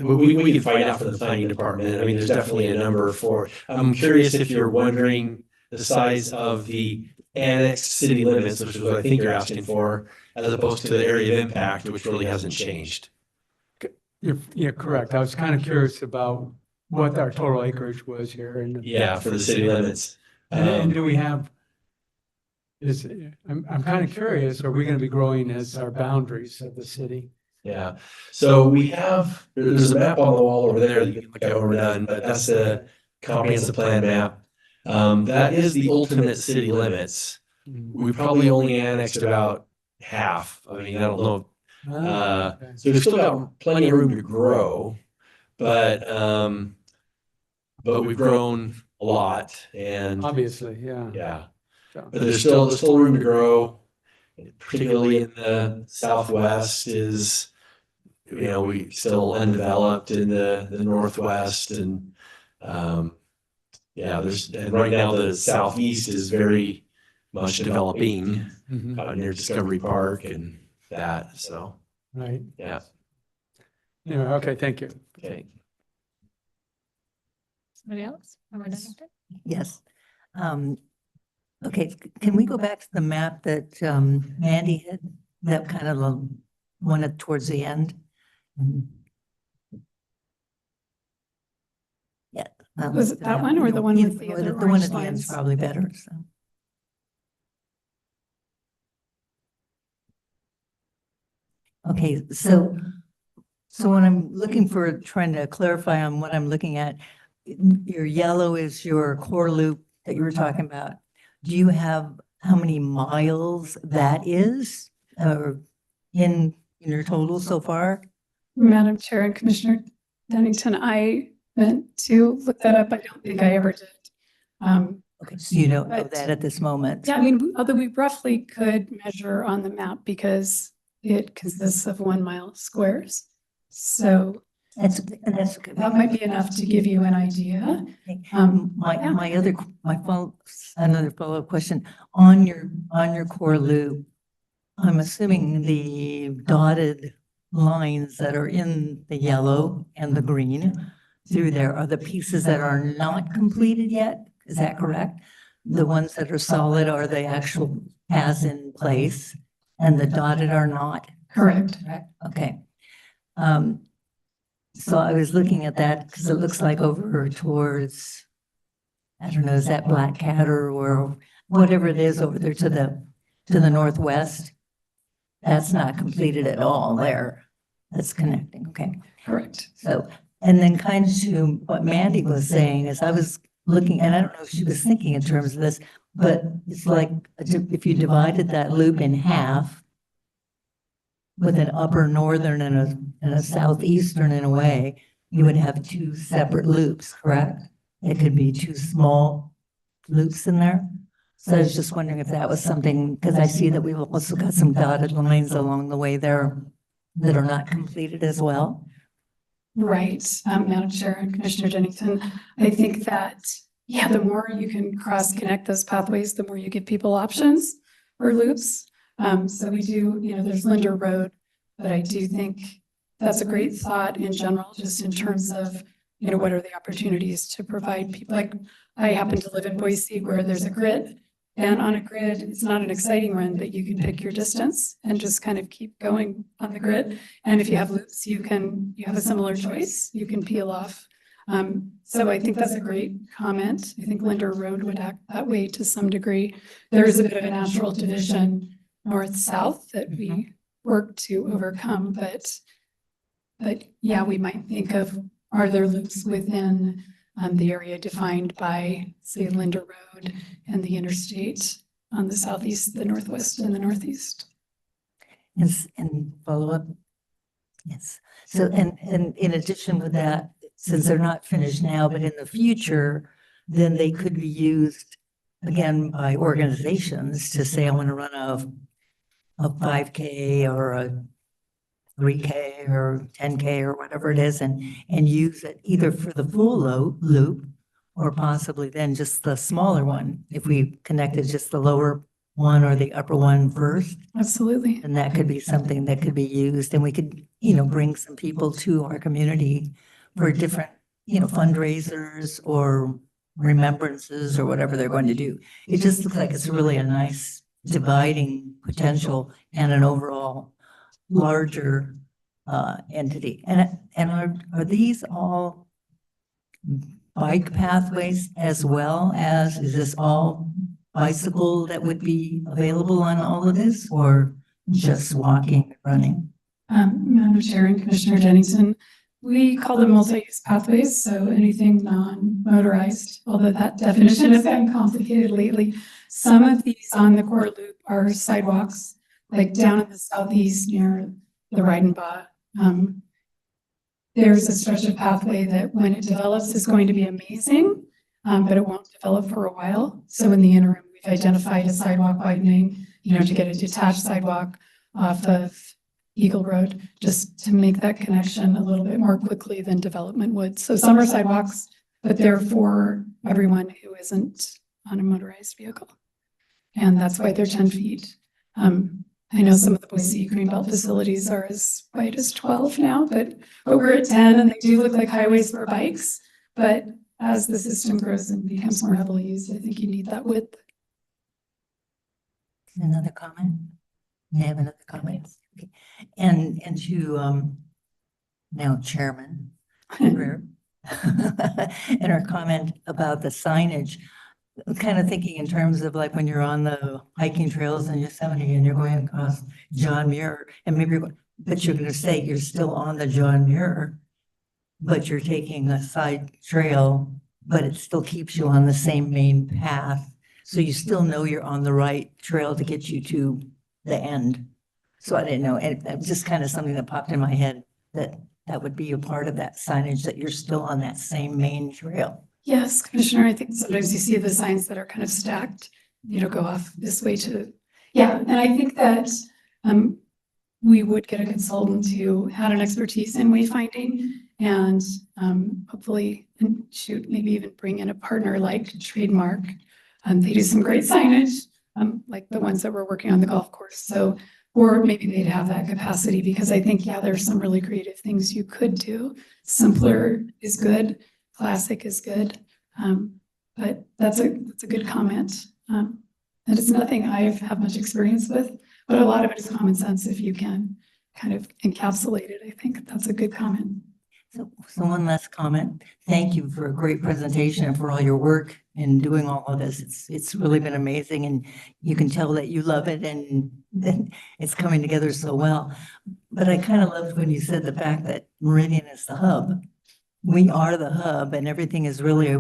We can find out from the planning department. I mean, there's definitely a number for, I'm curious if you're wondering the size of the annexed city limits, which is what I think you're asking for, as opposed to the area of impact, which really hasn't changed. You're correct. I was kind of curious about what our total acreage was here. Yeah, for the city limits. And do we have, I'm kind of curious, are we going to be growing as our boundaries of the city? Yeah, so there's a map on the wall over there that you can look at when we're done, but that's the comprehensive plan map. That is the ultimate city limits. We probably only annexed about half. I mean, I don't know. So we've still got plenty of room to grow, but we've grown a lot, and Obviously, yeah. yeah. But there's still room to grow, particularly in the southwest is, we still undeveloped in the northwest, and and right now the southeast is very much developing near Discovery Park and that, so. Right. Yeah. Anyway, okay, thank you. Okay. Somebody else? Yes. Okay, can we go back to the map that Mandy had, that kind of the one towards the end? Yeah. Was it that one or the one with the other The one orange at the end is lines? probably better, so. Okay, so when I'm trying to clarify on what I'm looking at, your yellow is your core loop that you were talking about. Do you have how many miles that is in your total so far? Madam Chair and Commissioner Dennington, I meant to look that up. I don't think I ever did. Okay, so you don't know that at this moment? Yeah, I mean, although we roughly could measure on the map because it consists of 1 mile squares. So that's okay. That might be enough to give you an idea. Another follow-up question on your core loop. I'm assuming the dotted lines that are in the yellow and the green through there are the pieces that are not completed yet. Is that correct? The ones that are solid are the actual paths in place, and the dotted are not? Correct. Okay. So I was looking at that because it looks like over towards, I don't know, is that Black Cat or whatever it is over there to the northwest? That's not completed at all there. That's connecting, okay. Correct. So, and then kind of to what Mandy was saying is I was looking, and I don't know if she was thinking in terms of this, but it's like if you divided that loop in half with an upper northern and a southeastern in a way, you would have two separate loops, correct? It could be two small loops in there. So I was just wondering if that was something, because I see that we've also got some dotted lines along the way there that are not completed as well. Right, Madam Chair and Commissioner Jennington, I think that, yeah, the more you can cross-connect those pathways, the more you give people options or loops. So we do, there's Linder Road, but I do think that's a great thought in general, just in terms of, what are the opportunities to provide people, like, I happen to live in Boise where there's a grid, and on a grid, it's not an exciting run, but you can pick your distance and just kind of keep going on the grid. And if you have loops, you have a similar choice, you can peel off. So I think that's a great comment. I think Linder Road would act that way to some degree. There is a bit of a natural division north-south that we work to overcome, but yeah, we might think of, are there loops within the area defined by, say, Linder Road and the interstate on the southeast, the northwest, and the northeast? Yes, and follow up. Yes. So, and in addition to that, since they're not finished now, but in the future, then they could be used again by organizations to say, I want to run a 5K or a 3K or 10K or whatever it is, and use it either for the full loop or possibly then just the smaller one. If we connected just the lower one or the upper one first. Absolutely. And that could be something that could be used, and we could, bring some people to our community for different, fundraisers or remembrances or whatever they're going to do. It just looks like it's really a nice dividing potential and an overall larger entity. And are these all bike pathways as well as, is this all bicycle that would be available on all of this, or just walking and running? Madam Chair and Commissioner Jennington, we call them multi-use pathways, so anything non-motorized, although that definition has gotten complicated lately. Some of these on the core loop are sidewalks, like down in the southeast near the Reidenbach. There's a stretch of pathway that when it develops is going to be amazing, but it won't develop for a while. So in the interim, we've identified a sidewalk widening, to get a detached sidewalk off of Eagle Road, just to make that connection a little bit more quickly than development would. So some are sidewalks, but they're for everyone who isn't on a motorized vehicle. And that's why they're 10 feet. I know some of the Boise Greenbelt facilities are as wide as 12 now, but we're at 10 and they do look like highways for bikes. But as the system grows and becomes more heavily used, I think you need that width. Another comment? I have another comment. Okay. And to now Chairman Greer, and our comment about the signage, kind of thinking in terms of like when you're on the hiking trails in Yosemite and you're going across John Muir, and maybe but you're going to say you're still on the John Muir, but you're taking a side trail, but it still keeps you on the same main path. So you still know you're on the right trail to get you to the end. So I didn't know, and it was just kind of something that popped in my head that would be a part of that signage, that you're still on that same main trail. Yes, Commissioner, I think sometimes you see the signs that are kind of stacked, go off this way to, yeah. And I think that we would get a consultant who had an expertise in wayfinding and hopefully, maybe even bring in a partner like Trademark. They do some great signage, like the ones that we're working on the golf course. So, or maybe they'd have that capacity, because I think, yeah, there's some really creative things you could do. Simpler is good. Classic is good. But that's a good comment. And it's nothing I have much experience with, but a lot of it is common sense if you can kind of encapsulate it. I think that's a good comment. So one last comment. Thank you for a great presentation and for all your work in doing all of this. It's really been amazing and you can tell that you love it and it's coming together so well. But I kind of loved when you said the fact that Meridian is the hub. We are the hub and everything is really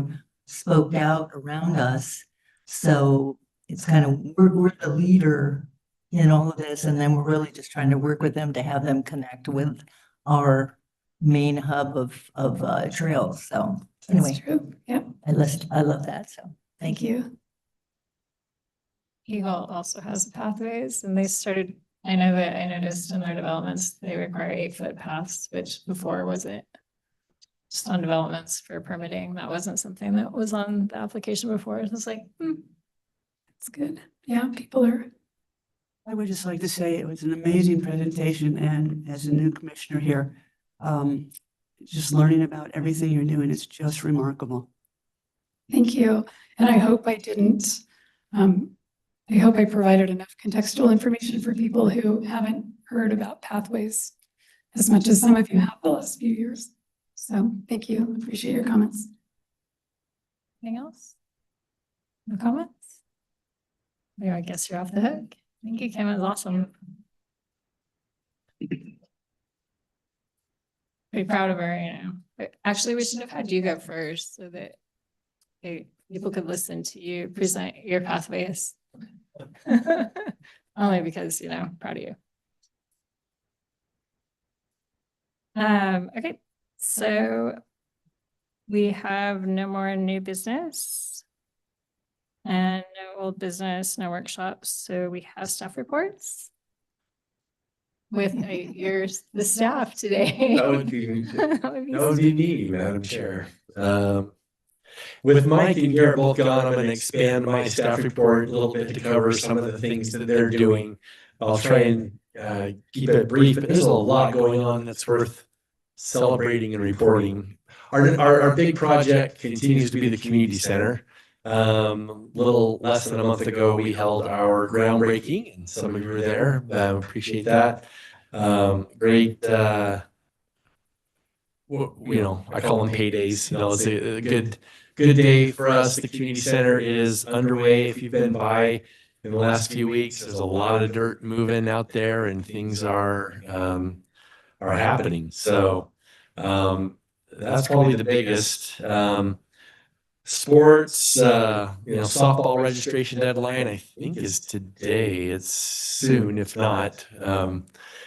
spoked out around us. So it's kind of, we're the leader in all of this. And then we're really just trying to work with them to have them connect with our main hub of trails. So That's anyway, true. Yep. I love that. So thank you. Eagle also has pathways and they started, I know that I noticed in their developments, they require 8-foot paths, which before wasn't just on developments for permitting. That wasn't something that was on the application before. It was like, That's good. Yeah, people are. I would just like to say it was an amazing presentation, and as a new commissioner here, just learning about everything you're doing is just remarkable. Thank you. And I hope I didn't, I hope I provided enough contextual information for people who haven't heard about pathways as much as some of you have the last few years. So thank you. Appreciate your comments. anything else? No comments? Yeah, I guess you're off the hook. Thank you, Kim. It was awesome. Pretty proud of her, you know. But actually, we should have had you go first so that people could listen to you present your pathways. Only because, you know, proud of you. Okay, so we have no more new business and no old business, no workshops. So we have staff reports with the staff today. That would be, That that would be me, Madam Chair. With Mike and Garrett both gone, I'm going to expand my staff report a little bit to cover some of the things that they're doing. I'll try and keep it brief, but there's a lot going on that's worth celebrating and reporting. Our big project continues to be the community center. Little less than a month ago, we held our groundbreaking, and some of you were there. Appreciate that. Great. You know, I call them paydays. You know, it's a good day for us. The community center is underway. If you've been by in the last few weeks, there's a lot of dirt moving out there, and things are happening. So that's probably the biggest. Sports, you know, softball registration deadline, I think is today. It's soon, if not,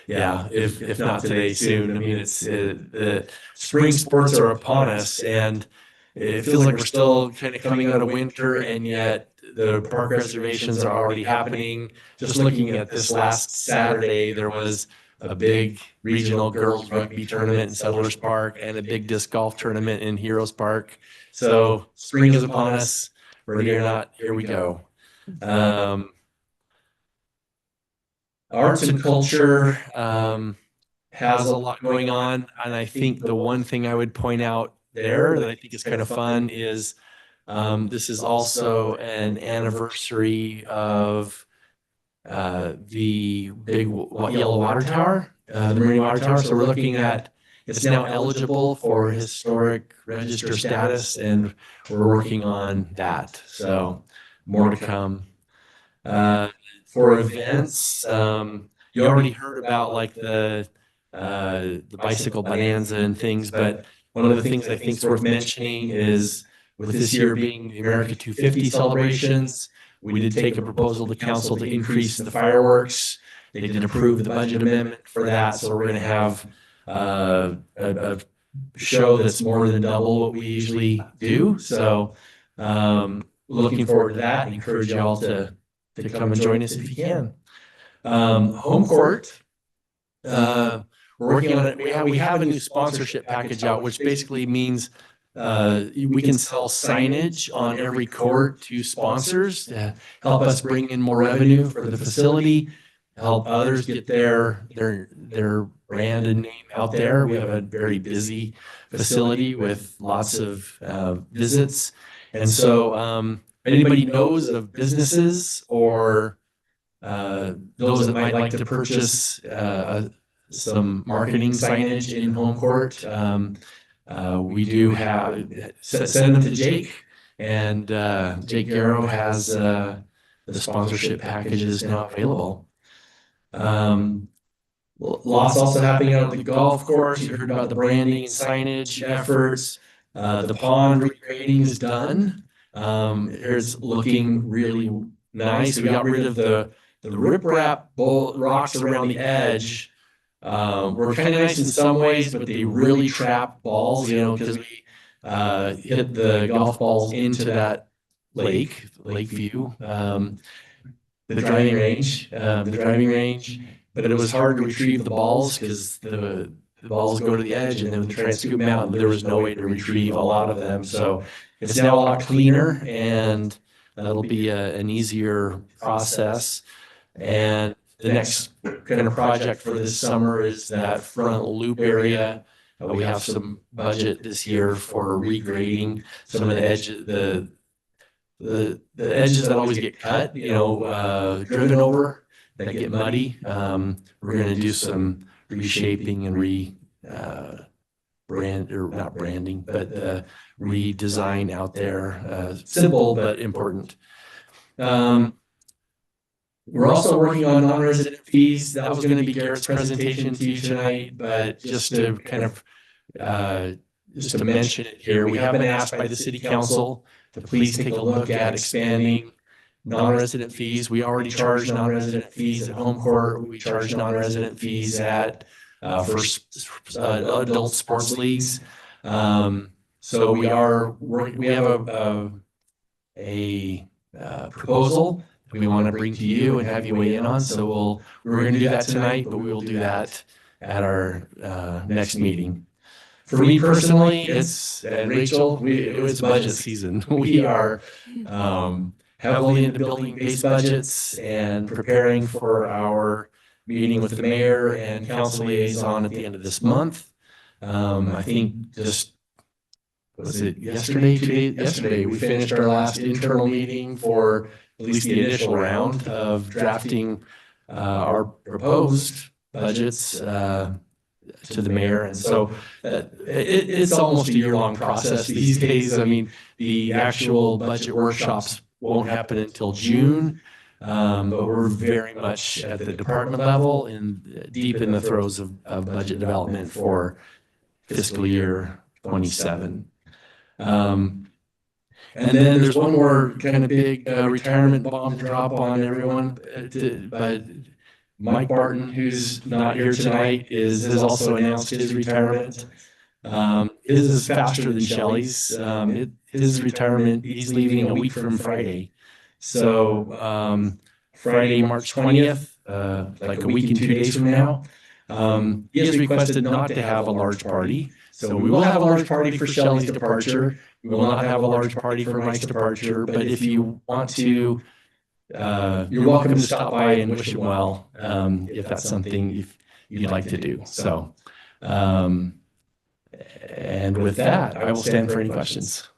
yeah, if not today, soon. I mean, it's the spring sports are upon us, and it feels like we're still kind of coming out of winter, and yet the park reservations are already happening. Just looking at this last Saturday, there was a big regional girls rugby tournament in Settlers Park and a big disc golf tournament in Heroes Park. So spring is upon us. Ready or not, here we go. Arts and culture has a lot going on. And I think the one thing I would point out there that I think is kind of fun is this is also an anniversary of the big yellow water tower, the Meridian water tower. So we're looking at, it's now eligible for historic register status, and we're working on that. So more to come. For events, you already heard about like the bicycle bonanza and things, but one of the things I think is worth mentioning is with this year being the America 250 celebrations, we did take a proposal to council to increase the fireworks. They did approve the budget amendment for that, so we're going to have a show that's more than double what we usually do. So looking forward to that. Encourage you all to come and join us if you can. Home court. We're working on it. We have a new sponsorship package out, which basically means we can sell signage on every court to sponsors to help us bring in more revenue for the facility, help others get their brand and name out there. We have a very busy facility with lots of visits. And so if anybody knows of businesses or those that might like to purchase some marketing signage in home court. We do have, send them to Jake, and Jake Garrow has the sponsorship packages now available. Lots also happening out at the golf course. You heard about the branding and signage efforts. The pond regrading is done. It's looking really nice. We got rid of the riprap rocks around the edge. Were kind of nice in some ways, but they really trap balls, because we hit the golf balls into that lake view, the driving range, but it was hard to retrieve the balls because the balls go to the edge, and then when you try to scoop them out, there was no way to retrieve a lot of them. So it's now a lot cleaner, and that'll be an easier process. And the next kind of project for this summer is that front loop area. We have some budget this year for regrading some of the edges, the edges that always get cut, driven over, that get muddy. We're going to do some reshaping and not branding, but redesign out there. Simple but important. We're also working on non-resident fees. That was going to be Garrett's presentation to you tonight, but just to kind of just to mention it here, we have been asked by the city council to please take a look at expanding non-resident fees. We already charge non-resident fees at home court. We charge non-resident fees at for adult sports leagues. So we have a proposal we want to bring to you and have you weigh in on. So we're going to do that tonight, but we will do that at our next meeting. For me personally, and Rachel, it's budget season. We are heavily into building base budgets and preparing for our meeting with the mayor and council liaison at the end of this month. I think was it yesterday, we finished our last internal meeting for at least the initial round of drafting our proposed budgets to the mayor. And so it's almost a year-long process these days. I mean, the actual budget workshops won't happen until June, but we're very much at the department level and deep in the throes of budget development for fiscal year 27. And then there's one more kind of big retirement bomb drop on everyone, but Mike Barton, who's not here tonight, has also announced his retirement. His is faster than Shelley's. His retirement, he's leaving a week from Friday. So Friday, March 20th, like a week and 2 days from now. He has requested not to have a large party. So we will have a large party for Shelley's departure. We will not have a large party for Mike's departure. But if you want to, you're welcome to stop by and wish him well, if that's something you'd like to do. So, and with that, I will stand for any questions.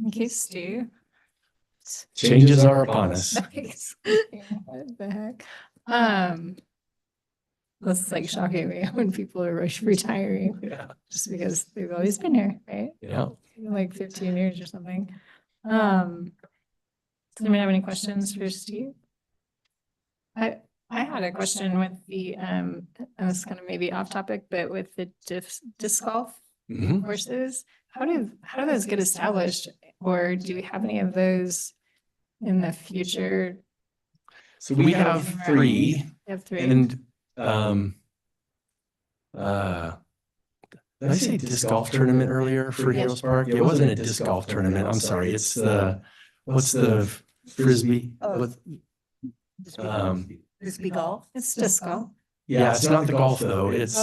Thank you, Stu. Changes are upon us. Nice. What the heck? That's like shocking me when people are retiring, just because they've always been here, right? Yeah. Like 15 years or something. Does anyone have any questions for Steve? I had a question with the and this is kind of maybe off topic, but with the disc golf courses, how do those get established, or do we have any of those in the future? So we have three. We have three. And did I say disc golf tournament earlier for Heroes Park? It wasn't a disc golf tournament. I'm sorry. It's what's the frisbee? Frisbee golf? It's disc golf. Yeah, it's not the golf though. It's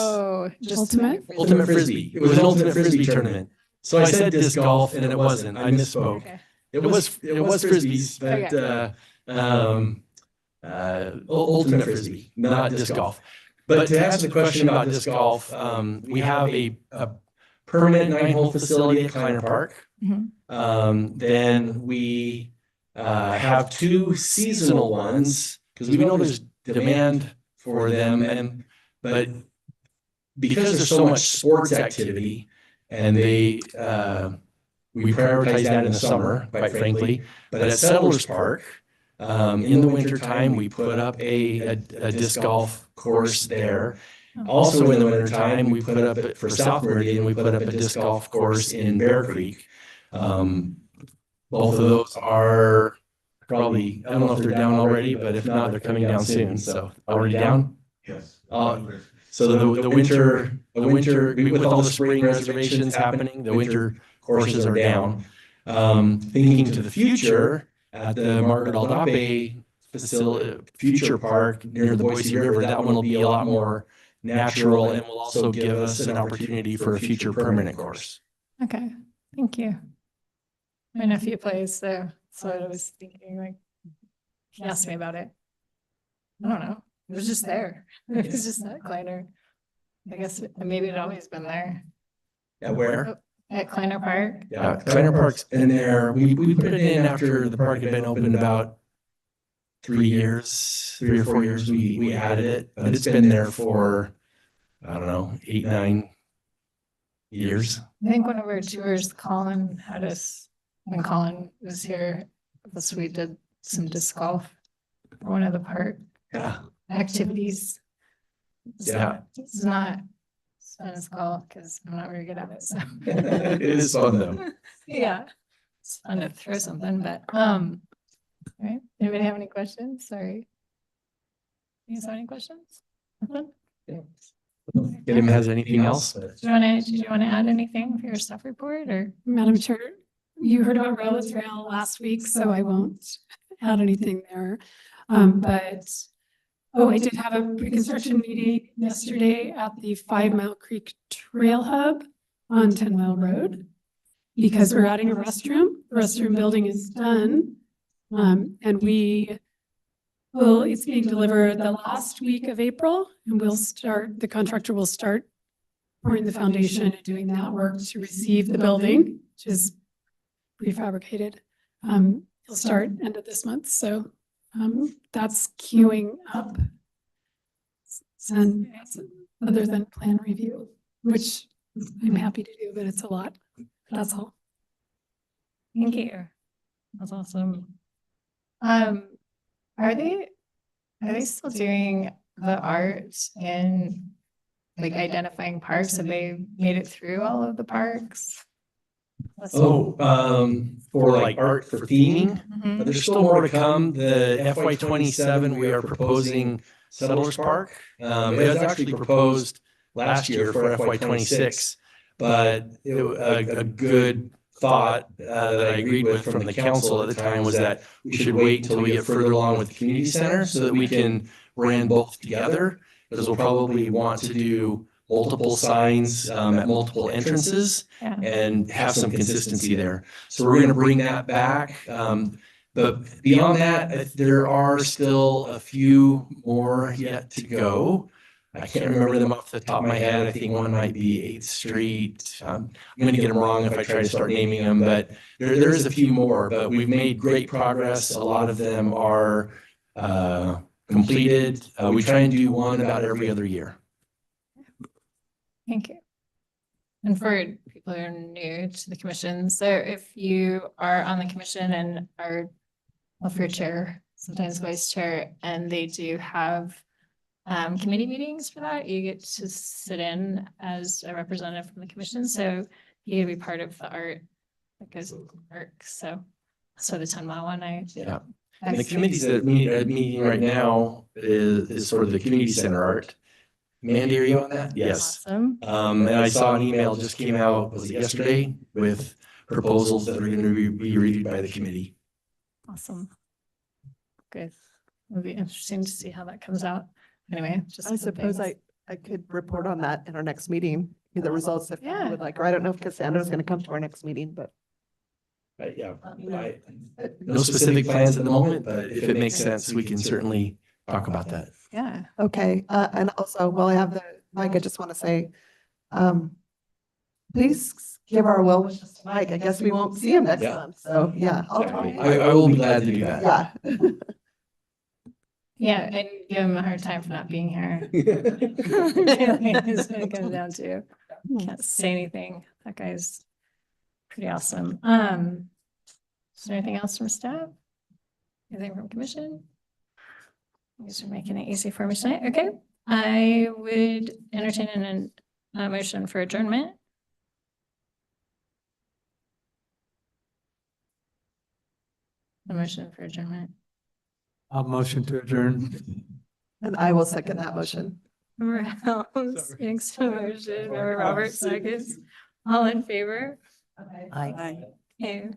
just ultimate frisbee. It was an ultimate frisbee tournament. So I said disc golf and it wasn't. I misspoke. Okay. It was frisbees, but ultimate frisbee, not disc golf. But to answer the question about disc golf, we have a permanent 9-hole facility at Kleiner Park. Then we have 2 seasonal ones because we know there's demand for them, and But because there's so much sports activity and we prioritize that in the summer, quite frankly. But at Settlers Park, in the wintertime, we put up a disc golf course there. Also in the wintertime, we put up, for South Meridian, we put up a disc golf course in Bear Creek. Both of those are probably, I don't know if they're down already, but if not, they're coming down soon. So already down? Yes. So the winter, with all the spring reservations happening, the winter courses are down. Thinking to the future, at the Margaret Aldape future park near the Boise River, that one will be a lot more natural and will also give us an opportunity for a future permanent course. Okay, thank you. My nephew plays there, so I was thinking like, he asked me about it. I don't know, it was just there. It was just at Kleiner. I guess maybe it'd always been there. At where? At Kleiner Park. Yeah, Kleiner Park's been there. We put it in after the park had been open about 3 or 4 years. We added it, but it's been there for, I don't know, 8, 9 years. I think one of our tours, Colin had us, when Colin was here, we did some disc golf for one of the park activities. It's not fun as golf because I'm not very good at it. So it is fun though. Yeah, it's fun to throw something, but right. Anybody have any questions? Sorry. You guys have any questions? Nothing? Kim has anything else? Did you want to add anything for your staff report or? Madam Chair, you heard about Rail to Trail last week, so I won't add anything there. I did have a pre-construction meeting yesterday at the 5 Mile Creek Trail Hub on 10 Mile Road because we're adding a restroom. The restroom building is done. And it's being delivered the last week of April, and the contractor will start pouring the foundation and doing that work to receive the building, which is prefabricated. He'll start end of this month. So that's queuing up. And other than plan review, which I'm happy to do, but it's a lot. That's all. Thank you. That's awesome. Are they still doing the art in like identifying parks? Have they made it through all of the parks? For like art for theming, there's still more to come. The FY27, we are proposing Settlers Park. It was actually proposed last year for FY26, but a good thought that I agreed with from the council at the time was that we should wait until we get further along with the community center so that we can brand both together, because we'll probably want to do multiple signs at multiple entrances and have some consistency there. So we're going to bring that back. But beyond that, there are still a few more yet to go. I can't remember them off the top of my head. I think one might be 8th Street. I'm going to get them wrong if I try to start naming them, but there is a few more. But we've made great progress. A lot of them are completed. We try and do one about every other year. Thank you. And for people who are new to the commission, so if you are on the commission and are your chair, sometimes vice chair, and they do have committee meetings for that, you get to sit in as a representative from the commission. So you be part of the art that goes with the work. So that's what the 10 Mile one. And the committees that are meeting right now is sort of the community center art. Mandy, are you on that? Yes. Awesome. And I saw an email just came out, was it yesterday, with proposals that are going to be reviewed by the committee. Awesome. Good. It'll be interesting to see how that comes out. Anyway, just I suppose I could report on that in our next meeting, the results if you would like, or I don't know if Cassandra's going to come to our next meeting, but. No specific plans at the moment, but if it makes sense, we can certainly talk about that. Yeah. Okay. And also, while I have the mic, I just want to say, please give our well wishes to Mike. I guess we won't see him next month. So yeah, I will be glad to do that. Yeah. Yeah, and give him a hard time for not being here. Is what it comes down to. Can't say anything. That guy's pretty awesome. Is there anything else from staff? Anything from commission? Thanks for making it easy for me tonight. Okay, I would entertain a motion for adjournment. A motion for adjournment. I'll motion to adjourn. And I will second that motion. Rounds, thanks for the motion. Member Roberts, seconds. All in favor? Aye. Okay,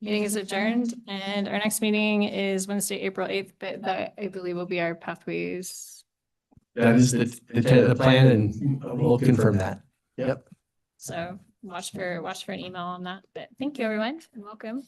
meeting is adjourned and our next meeting is Wednesday, April 8th, but that I believe will be our pathways. That is the plan and we'll confirm that. Yep. So watch for an email on that, but thank you everyone and welcome.